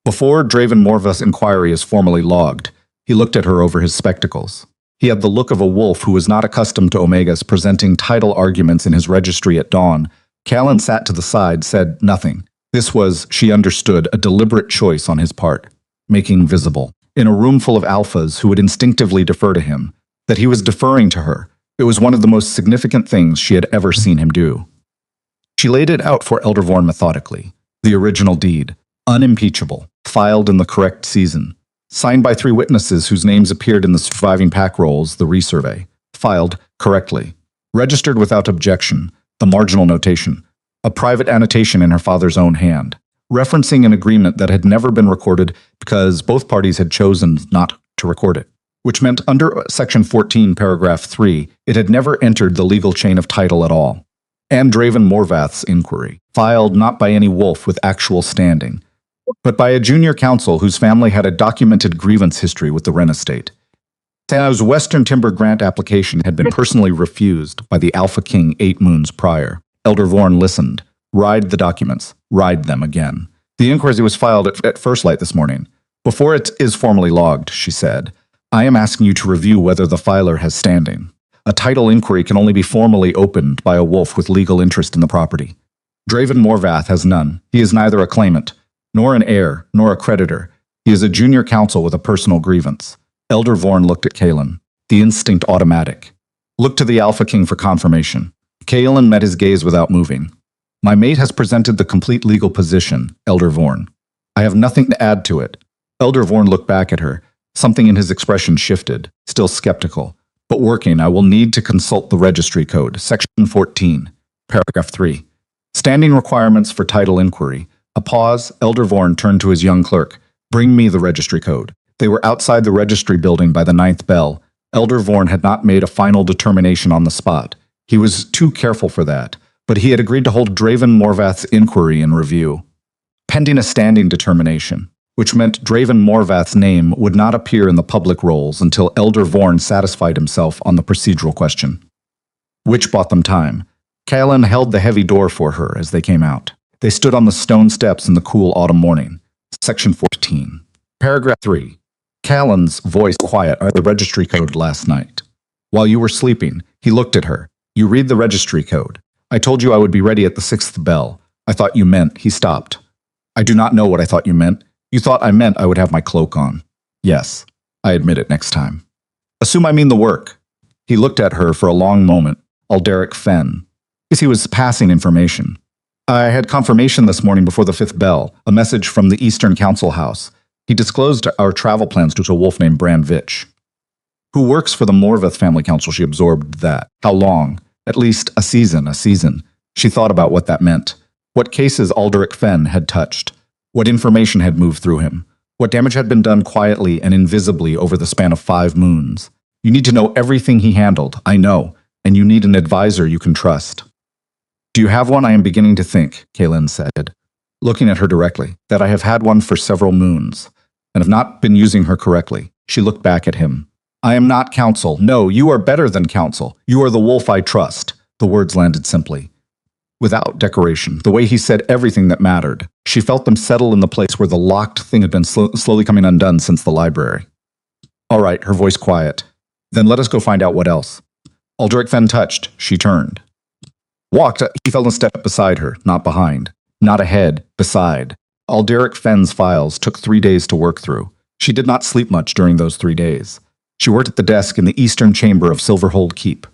Before Draven Morvath's inquiry is formally logged, he looked at her over his spectacles. He had the look of a wolf who was not accustomed to Omegas presenting title arguments in his registry at dawn. Callan sat to the side, said nothing. This was, she understood, a deliberate choice on his part, making visible, in a room full of alphas who would instinctively defer to him, that he was deferring to her. It was one of the most significant things she had ever seen him do. She laid it out for Elder Vorn methodically. The original deed, unimpeachable, filed in the correct season, signed by 3 witnesses whose names appeared in the surviving pack rolls, the resurvey, filed correctly, registered without objection, the marginal notation, a private annotation in her father's own hand, referencing an agreement that had never been recorded because both parties had chosen not to record it, which meant under Section 14, Paragraph 3, it had never entered the legal chain of title at all. And Draven Morvath's inquiry, filed not by any wolf with actual standing, but by a junior counsel whose family had a documented grievance history with the Wren estate. Tana's Western Timber Grant application had been personally refused by the Alpha King 8 moons prior. Elder Vorn listened. Read the documents. Read them again. The inquiry was filed at first light this morning. Before it is formally logged, she said, I am asking you to review whether the filer has standing. A title inquiry can only be formally opened by a wolf with legal interest in the property. Draven Morvath has none. He is neither a claimant, nor an heir, nor a creditor. He is a junior counsel with a personal grievance. Elder Vorn looked at Kalen, the instinct automatic. Looked to the Alpha King for confirmation. Kalen met his gaze without moving. My mate has presented the complete legal position, Elder Vorn. I have nothing to add to it. Elder Vorn looked back at her. Something in his expression shifted, still skeptical. But working, I will need to consult the registry code, Section 14, Paragraph 3. Standing requirements for title inquiry. A pause, Elder Vorn turned to his young clerk. Bring me the registry code. They were outside the registry building by the 9th bell. Elder Vorn had not made a final determination on the spot. He was too careful for that, but he had agreed to hold Draven Morvath's inquiry in review, pending a standing determination, which meant Draven Morvath's name would not appear in the public rolls until Elder Vorn satisfied himself on the procedural question. Which bought them time. Kaelin held the heavy door for her as they came out. They stood on the stone steps in the cool autumn morning. Section 14. Paragraph 3. Kaelin's voice quiet at the registry code last night. While you were sleeping, he looked at her. You read the registry code. I told you I would be ready at the 6th bell. I thought you meant, he stopped. I do not know what I thought you meant. You thought I meant I would have my cloak on. Yes, I admit it next time. Assume I mean the work. He looked at her for a long moment. Alderic Fen. As he was passing information. I had confirmation this morning before the 5th bell, a message from the Eastern Council House. He disclosed our travel plans to a wolf named Bran Vitch, who works for the Morvath family council. She absorbed that. How long? At least a season. She thought about what that meant. What cases Alderic Fen had touched. What information had moved through him. What damage had been done quietly and invisibly over the span of 5 moons. You need to know everything he handled, I know, and you need an advisor you can trust. Do you have one? I am beginning to think, Kaelin said, looking at her directly, that I have had one for several moons, and have not been using her correctly. She looked back at him. I am not counsel. No, you are better than counsel. You are the wolf I trust. The words landed simply. Without decoration, the way he said everything that mattered. She felt them settle in the place where the locked thing had been slowly coming undone since the library. All right, her voice quiet. Then let us go find out what else. Alderic Fen touched. She turned. Walked, he fell and stepped beside her, not behind. Not ahead, beside. Alderic Fen's files took 3 days to work through. She did not sleep much during those 3 days. She worked at the desk in the eastern chamber of Silverhold Keep,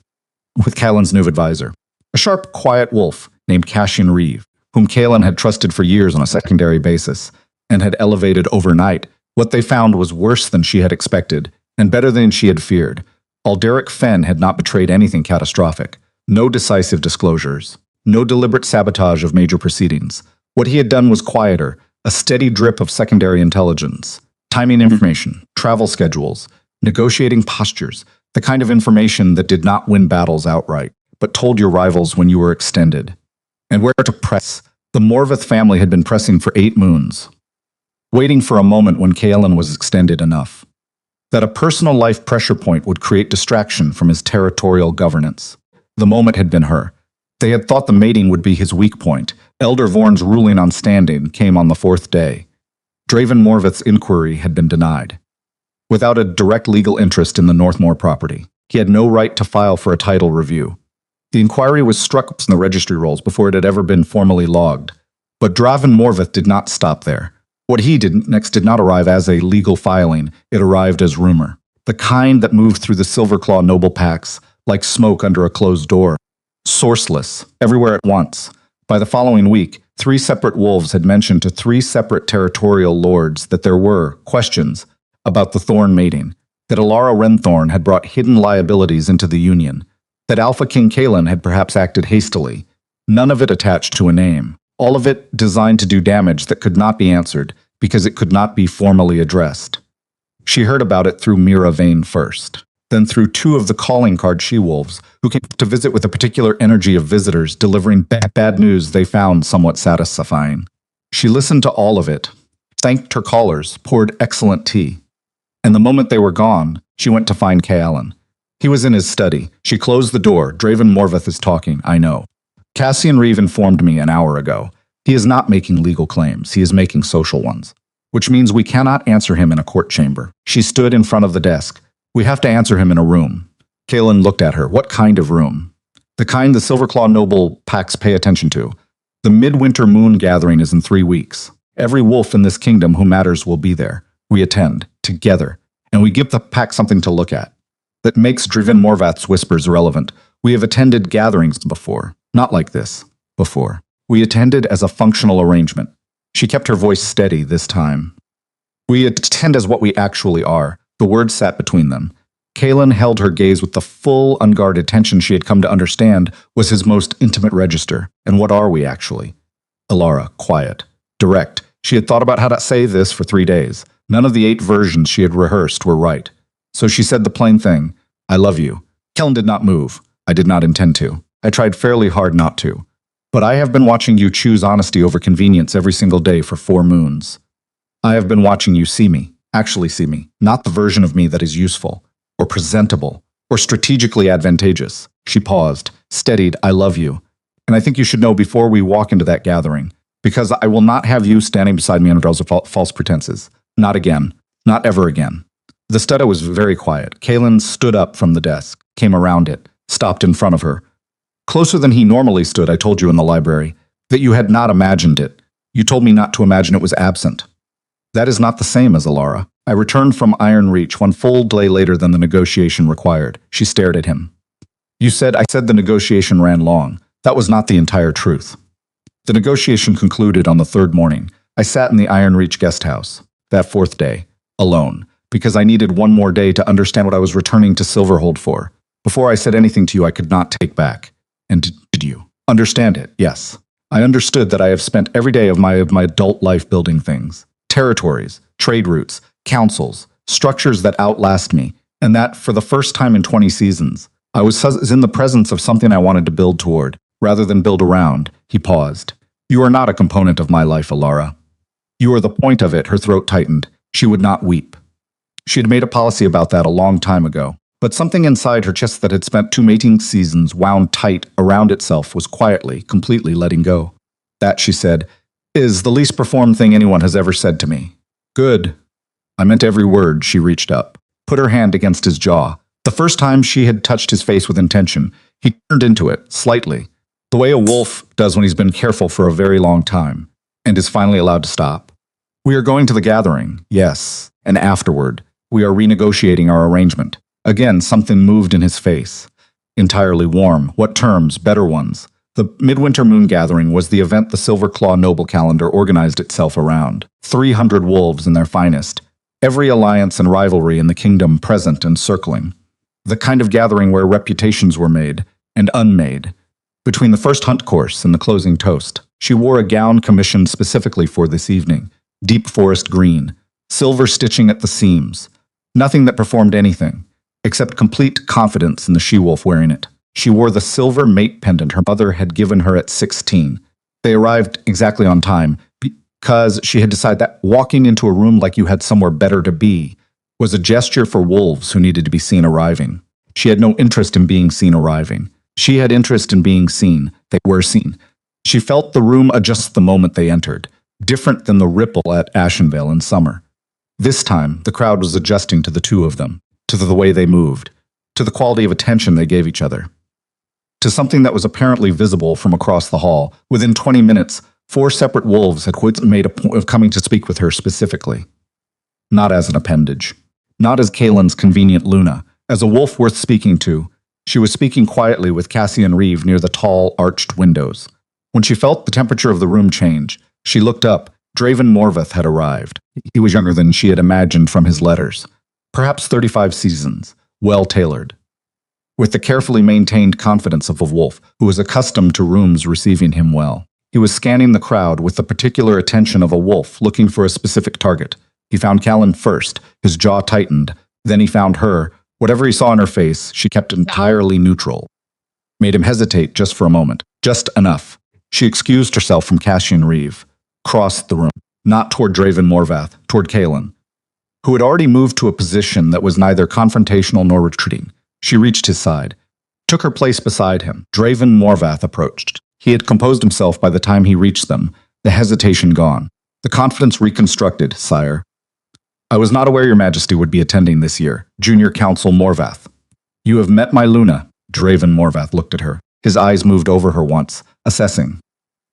with Kaelin's new advisor. A sharp, quiet wolf named Cassian Reeve, whom Kaelin had trusted for years on a secondary basis, and had elevated overnight. What they found was worse than she had expected, and better than she had feared. Alderic Fen had not betrayed anything catastrophic. No decisive disclosures. No deliberate sabotage of major proceedings. What he had done was quieter, a steady drip of secondary intelligence. Timing information, travel schedules, negotiating postures, the kind of information that did not win battles outright, but told your rivals when you were extended. And where to press. The Morvath family had been pressing for 8 moons, waiting for a moment when Kaelin was extended enough. That a personal life pressure point would create distraction from his territorial governance. The moment had been her. They had thought the mating would be his weak point. Elder Vorn's ruling on standing came on the 4th day. Draven Morvath's inquiry had been denied. Without a direct legal interest in the Northmoor property, he had no right to file for a title review. The inquiry was struck in the registry rolls before it had ever been formally logged. But Draven Morvath did not stop there. What he did next did not arrive as a legal filing, it arrived as rumor. The kind that moved through the Silverclaw noble packs, like smoke under a closed door. Sourceless, everywhere at once. By the following week, 3 separate wolves had mentioned to 3 separate territorial lords that there were questions about the Thorn mating, that Alara Renthorn had brought hidden liabilities into the Union, that Alpha King Kaelin had perhaps acted hastily. None of it attached to a name. All of it designed to do damage that could not be answered because it could not be formally addressed. She heard about it through Mira Vane first. Then through 2 of the calling card she-wolves, who came to visit with a particular energy of visitors, delivering bad news they found somewhat satisfying. She listened to all of it, thanked her callers, poured excellent tea. And the moment they were gone, she went to find Kaelin. He was in his study. She closed the door. Draven Morvath is talking, I know. Cassian Reeve informed me an hour ago. He is not making legal claims. He is making social ones. Which means we cannot answer him in a court chamber. She stood in front of the desk. We have to answer him in a room. Kaelin looked at her. What kind of room? The kind the Silverclaw noble packs pay attention to. The midwinter moon gathering is in 3 weeks. Every wolf in this kingdom who matters will be there. We attend, together, and we give the pack something to look at. That makes Draven Morvath's whispers relevant. We have attended gatherings before. Not like this. Before. We attended as a functional arrangement. She kept her voice steady this time. We attend as what we actually are. The words sat between them. Kaelin held her gaze with the full, unguarded tension she had come to understand was his most intimate register. And what are we actually? Alara, quiet, direct. She had thought about how to say this for 3 days. None of the 8 versions she had rehearsed were right. So she said the plain thing. I love you. Kellen did not move. I did not intend to. I tried fairly hard not to. But I have been watching you choose honesty over convenience every single day for 4 moons. I have been watching you see me, actually see me, not the version of me that is useful, or presentable, or strategically advantageous. She paused, steadied, I love you. And I think you should know before we walk into that gathering, because I will not have you standing beside me under false pretenses. Not again. Not ever again. The studio was very quiet. Kalen stood up from the desk, came around it, stopped in front of her. Closer than he normally stood, I told you in the library, that you had not imagined it. You told me not to imagine it was absent. That is not the same as Alara. I returned from Iron Reach 1 full day later than the negotiation required. She stared at him. I said the negotiation ran long. That was not the entire truth. The negotiation concluded on the 3rd morning. I sat in the Iron Reach guest house, that 4th day, alone, because I needed 1 more day to understand what I was returning to Silverhold for. Before I said anything to you I could not take back. And did you understand it? Yes. I understood that I have spent every day of my adult life building things. Territories, trade routes, councils, structures that outlast me, and that, for the first time in 20 seasons, I was in the presence of something I wanted to build toward, rather than build around. He paused. You are not a component of my life, Alara. You are the point of it. Her throat tightened. She would not weep. She had made a policy about that a long time ago, but something inside her chest that had spent 2 mating seasons wound tight around itself was quietly, completely letting go. That, she said, is the least performed thing anyone has ever said to me. Good. I meant every word. She reached up, put her hand against his jaw. The first time she had touched his face with intention, he turned into it, slightly, the way a wolf does when he's been careful for a very long time, and is finally allowed to stop. We are going to the gathering, yes, and afterward, we are renegotiating our arrangement. Again, something moved in his face. Entirely warm. What terms? Better ones. The Midwinter Moon Gathering was the event the Silver Claw Noble Calendar organized itself around. 300 wolves in their finest. Every alliance and rivalry in the kingdom present and circling. The kind of gathering where reputations were made and unmade. Between the first hunt course and the closing toast, she wore a gown commissioned specifically for this evening. Deep forest green. Silver stitching at the seams. Nothing that performed anything, except complete confidence in the she-wolf wearing it. She wore the silver mate pendant her mother had given her at 16. They arrived exactly on time, because she had decided that walking into a room like you had somewhere better to be was a gesture for wolves who needed to be seen arriving. She had no interest in being seen arriving. She had interest in being seen. They were seen. She felt the room adjust the moment they entered, different than the ripple at Ashenvale in summer. This time, the crowd was adjusting to the two of them, to the way they moved, to the quality of attention they gave each other. To something that was apparently visible from across the hall. Within 20 minutes, 4 separate wolves had made a point of coming to speak with her specifically. Not as an appendage. Not as Kalen's convenient Luna. As a wolf worth speaking to, she was speaking quietly with Cassian Reeve near the tall, arched windows. When she felt the temperature of the room change, she looked up. Draven Morvath had arrived. He was younger than she had imagined from his letters. Perhaps 35 seasons, well-tailored. With the carefully maintained confidence of a wolf who was accustomed to rooms receiving him well. He was scanning the crowd with the particular attention of a wolf looking for a specific target. He found Callan first, his jaw tightened. Then he found her. Whatever he saw in her face, she kept entirely neutral. Made him hesitate just for a moment. Just enough. She excused herself from Cassian Reeve. Crossed the room. Not toward Draven Morvath, toward Callan, who had already moved to a position that was neither confrontational nor retreating. She reached his side, took her place beside him. Draven Morvath approached. He had composed himself by the time he reached them, the hesitation gone, the confidence reconstructed, sire. I was not aware your majesty would be attending this year, Junior Council Morvath. You have met my Luna. Draven Morvath looked at her. His eyes moved over her once, assessing.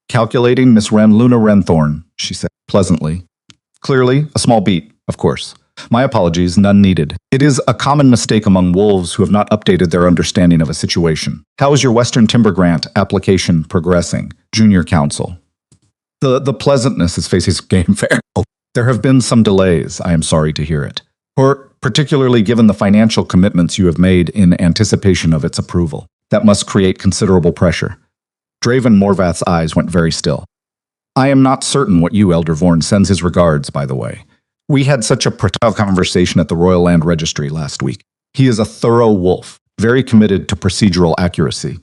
Calculating Miss Luna Renthorn, she said, pleasantly. Clearly, a small beat, of course. My apologies, none needed. It is a common mistake among wolves who have not updated their understanding of a situation. How is your Western Timber Grant application progressing, Junior Council? The pleasantness is facing game fair. There have been some delays, I am sorry to hear it. Or particularly given the financial commitments you have made in anticipation of its approval. That must create considerable pressure. Draven Morvath's eyes went very still. I am not certain what you, Elder Vorn, sends his regards, by the way. We had such a productive conversation at the Royal Land Registry last week. He is a thorough wolf, very committed to procedural accuracy.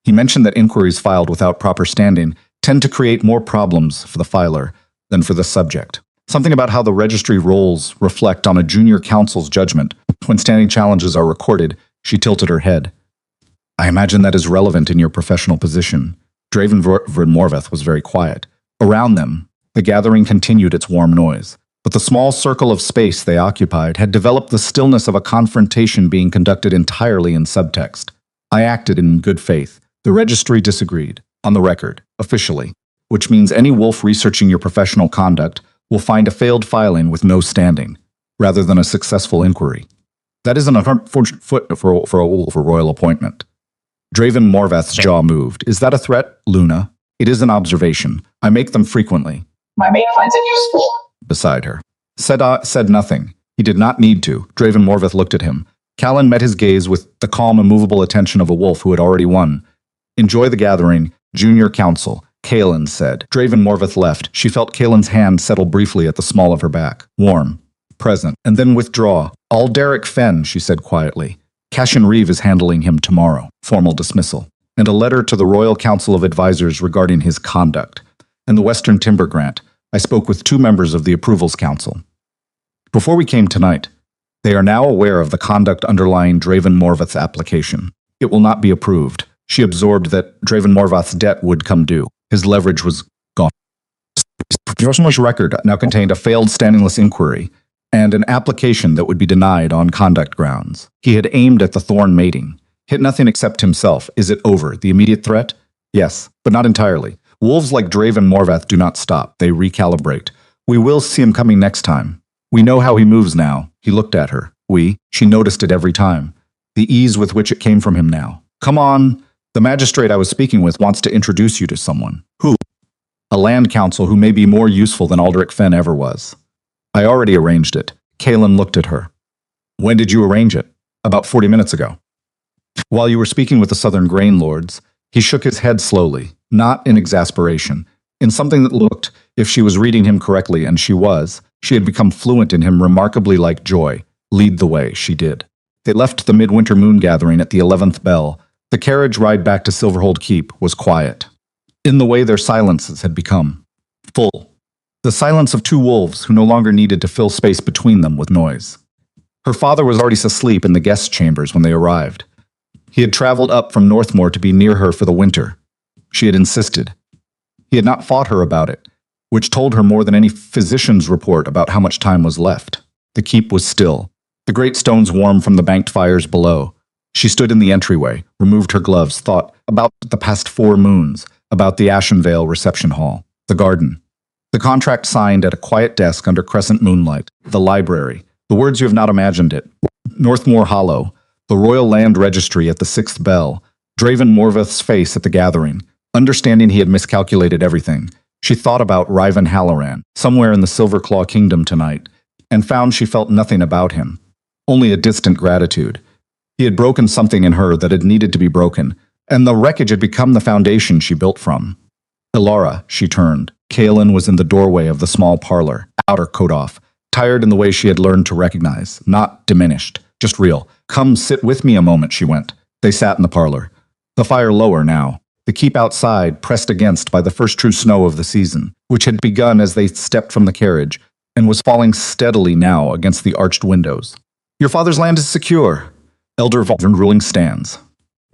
He mentioned that inquiries filed without proper standing tend to create more problems for the filer than for the subject. Something about how the registry roles reflect on a junior counsel's judgment. When standing challenges are recorded, she tilted her head. I imagine that is relevant in your professional position. Draven Morveth was very quiet. Around them, the gathering continued its warm noise, but the small circle of space they occupied had developed the stillness of a confrontation being conducted entirely in subtext. I acted in good faith. The registry disagreed, on the record, officially, which means any wolf researching your professional conduct will find a failed filing with no standing, rather than a successful inquiry. That is an unfortunate foot for a wolf, a royal appointment. Draven Morvath's jaw moved. Is that a threat, Luna? It is an observation. I make them frequently. My mate finds it useful. Beside her. Said nothing. He did not need to. Draven Morvath looked at him. Callan met his gaze with the calm, immovable attention of a wolf who had already won. Enjoy the gathering, junior counsel, Callan said. Draven Morvath left. She felt Callan's hand settle briefly at the small of her back. Warm. Present. And then withdraw. Alderic Fenn, she said quietly. Cassian Reeve is handling him tomorrow. Formal dismissal. And a letter to the Royal Council of Advisors regarding his conduct. And the Western Timber Grant. I spoke with 2 members of the Approvals Council. Before we came tonight, they are now aware of the conduct underlying Draven Morvath's application. It will not be approved. She absorbed that Draven Morvath's debt would come due. His leverage was gone. His professional record now contained a failed standingless inquiry and an application that would be denied on conduct grounds. He had aimed at the Thorn mating. Hit nothing except himself. Is it over? The immediate threat? Yes, but not entirely. Wolves like Draven Morvath do not stop. They recalibrate. We will see him coming next time. We know how he moves now. He looked at her. She noticed it every time. The ease with which it came from him now. Come on. The magistrate I was speaking with wants to introduce you to someone. Who? A land council who may be more useful than Alderic Fenn ever was. I already arranged it. Callan looked at her. When did you arrange it? About 40 minutes ago. While you were speaking with the Southern Grain Lords, he shook his head slowly, not in exasperation, in something that looked, if she was reading him correctly, and she was, she had become fluent in him remarkably like joy. Lead the way, she did. They left the midwinter moon gathering at the 11th bell. The carriage ride back to Silverhold Keep was quiet. In the way their silences had become. Full. The silence of 2 wolves who no longer needed to fill space between them with noise. Her father was already asleep in the guest chambers when they arrived. He had traveled up from Northmoor to be near her for the winter. She had insisted. He had not fought her about it, which told her more than any physician's report about how much time was left. The keep was still. The great stones warm from the banked fires below. She stood in the entryway, removed her gloves, thought about the past 4 moons, about the Ashenvale reception hall, the garden. The contract signed at a quiet desk under crescent moonlight, the library, the words you have not imagined it, Northmoor Hollow, the Royal Land Registry at the 6th bell, Draven Morvath's face at the gathering. Understanding he had miscalculated everything, she thought about Riven Halloran, somewhere in the Silverclaw Kingdom tonight, and found she felt nothing about him, only a distant gratitude. He had broken something in her that had needed to be broken, and the wreckage had become the foundation she built from. Ilara, she turned. Callan was in the doorway of the small parlor, outer coat off, tired in the way she had learned to recognize, not diminished, just real. Come sit with me a moment, she went. They sat in the parlor. The fire lower now. The keep outside, pressed against by the first true snow of the season, which had begun as they stepped from the carriage, and was falling steadily now against the arched windows. Your father's land is secure. Elder Valdrin ruling stands.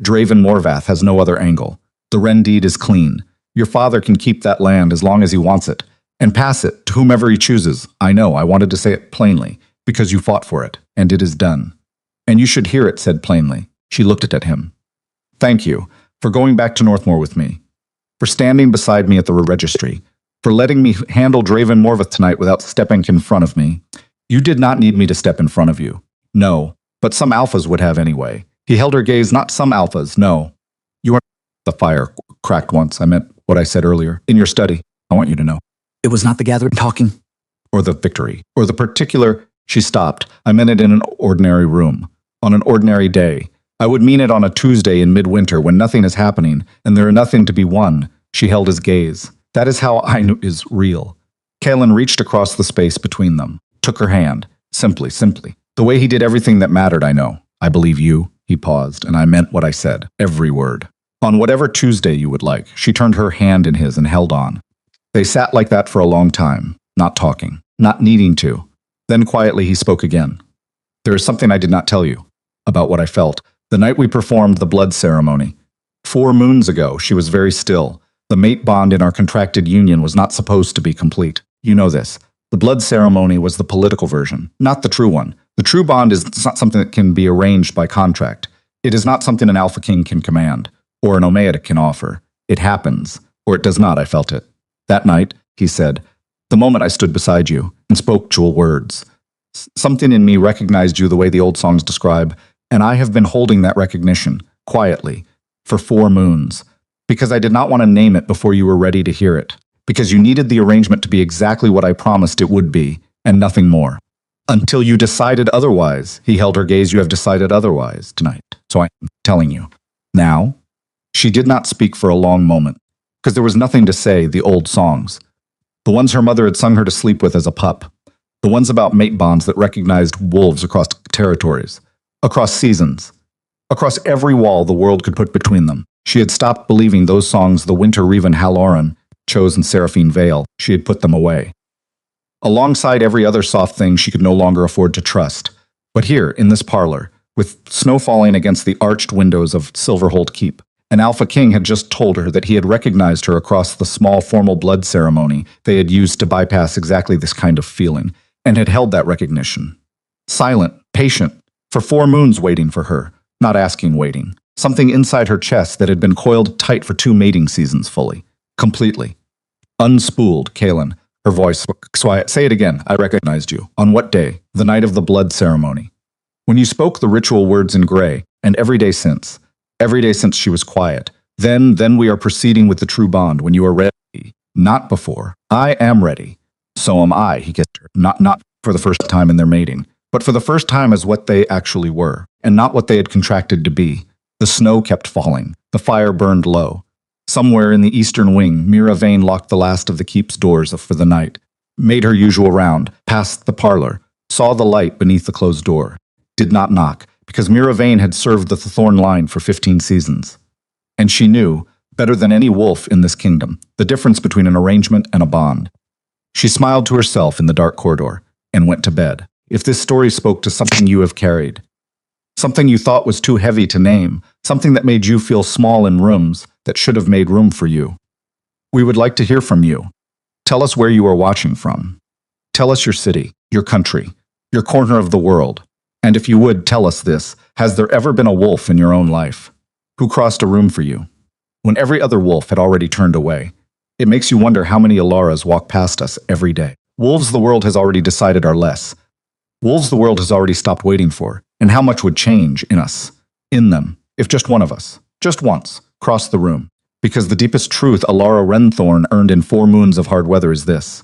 Draven Morvath has no other angle. The Wren deed is clean. Your father can keep that land as long as he wants it, and pass it to whomever he chooses. I know, I wanted to say it plainly, because you fought for it, and it is done. And you should hear it said plainly. She looked at him. Thank you, for going back to Northmoor with me, for standing beside me at the registry, for letting me handle Draven Morvath tonight without stepping in front of me. You did not need me to step in front of you. No, but some alphas would have anyway. He held her gaze, not some alphas, no. You are the fire cracked once. I meant what I said earlier. In your study, I want you to know. It was not the gathering talking, or the victory, or the particular. She stopped. I meant it in an ordinary room, on an ordinary day. I would mean it on a Tuesday in midwinter when nothing is happening and there is nothing to be won. She held his gaze. That is how I knew is real. Callan reached across the space between them, took her hand, simply. The way he did everything that mattered, I know. I believe you. He paused, and I meant what I said, every word. On whatever Tuesday you would like, she turned her hand in his and held on. They sat like that for a long time, not talking, not needing to. Then quietly he spoke again. There is something I did not tell you about what I felt. The night we performed the blood ceremony. 4 moons ago, she was very still. The mate bond in our contracted union was not supposed to be complete. You know this. The blood ceremony was the political version, not the true one. The true bond is not something that can be arranged by contract. It is not something an Alpha King can command, or an Umayyad can offer. It happens, or it does not, I felt it. That night, he said, the moment I stood beside you and spoke jewel words. Something in me recognized you the way the old songs describe, and I have been holding that recognition, quietly, for 4 moons, because I did not want to name it before you were ready to hear it, because you needed the arrangement to be exactly what I promised it would be, and nothing more. Until you decided otherwise. He held her gaze. You have decided otherwise tonight, so I'm telling you. Now, she did not speak for a long moment, because there was nothing to say, the old songs. The ones her mother had sung her to sleep with as a pup. The ones about mate bonds that recognized wolves across territories, across seasons, across every wall the world could put between them. She had stopped believing those songs the Winter Revan Halloran chose in Seraphine Vale. She had put them away. Alongside every other soft thing she could no longer afford to trust. But here, in this parlor, with snow falling against the arched windows of Silverhold Keep, an Alpha King had just told her that he had recognized her across the small formal blood ceremony they had used to bypass exactly this kind of feeling, and had held that recognition. Silent, patient, for 4 moons waiting for her, not asking waiting. Something inside her chest that had been coiled tight for 2 mating seasons fully, completely. Unspooled, Kaelin, her voice quiet. Say it again, I recognized you. On what day? The night of the blood ceremony. When you spoke the ritual words in gray, and every day since she was quiet. Then we are proceeding with the true bond when you are ready. Not before. I am ready. So am I, he kissed her. Not for the first time in their mating, but for the first time as what they actually were, and not what they had contracted to be. The snow kept falling. The fire burned low. Somewhere in the eastern wing, Mira Vane locked the last of the keep's doors for the night, made her usual round, passed the parlor, saw the light beneath the closed door, did not knock, because Mira Vane had served the Thorn line for 15 seasons. And she knew, better than any wolf in this kingdom, the difference between an arrangement and a bond. She smiled to herself in the dark corridor, and went to bed. If this story spoke to something you have carried, something you thought was too heavy to name, something that made you feel small in rooms that should have made room for you, we would like to hear from you. Tell us where you are watching from. Tell us your city, your country, your corner of the world. And if you would, tell us this. Has there ever been a wolf in your own life who crossed a room for you when every other wolf had already turned away? It makes you wonder how many Alaras walk past us every day. Wolves the world has already decided are less. Wolves the world has already stopped waiting for. And how much would change in us, in them, if just one of us, just once, crossed the room. Because the deepest truth Alara Renthorn earned in 4 moons of hard weather is this.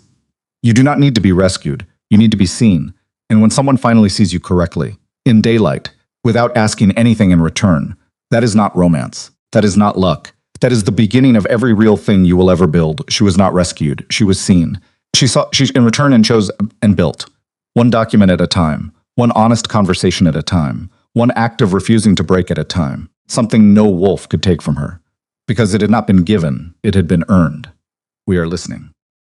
You do not need to be rescued. You need to be seen. And when someone finally sees you correctly, in daylight, without asking anything in return, that is not romance. That is not luck. That is the beginning of every real thing you will ever build. She was not rescued. She was seen. She in return and chose and built. One document at a time. One honest conversation at a time. One act of refusing to break at a time. Something no wolf could take from her. Because it had not been given, it had been earned. We are listening.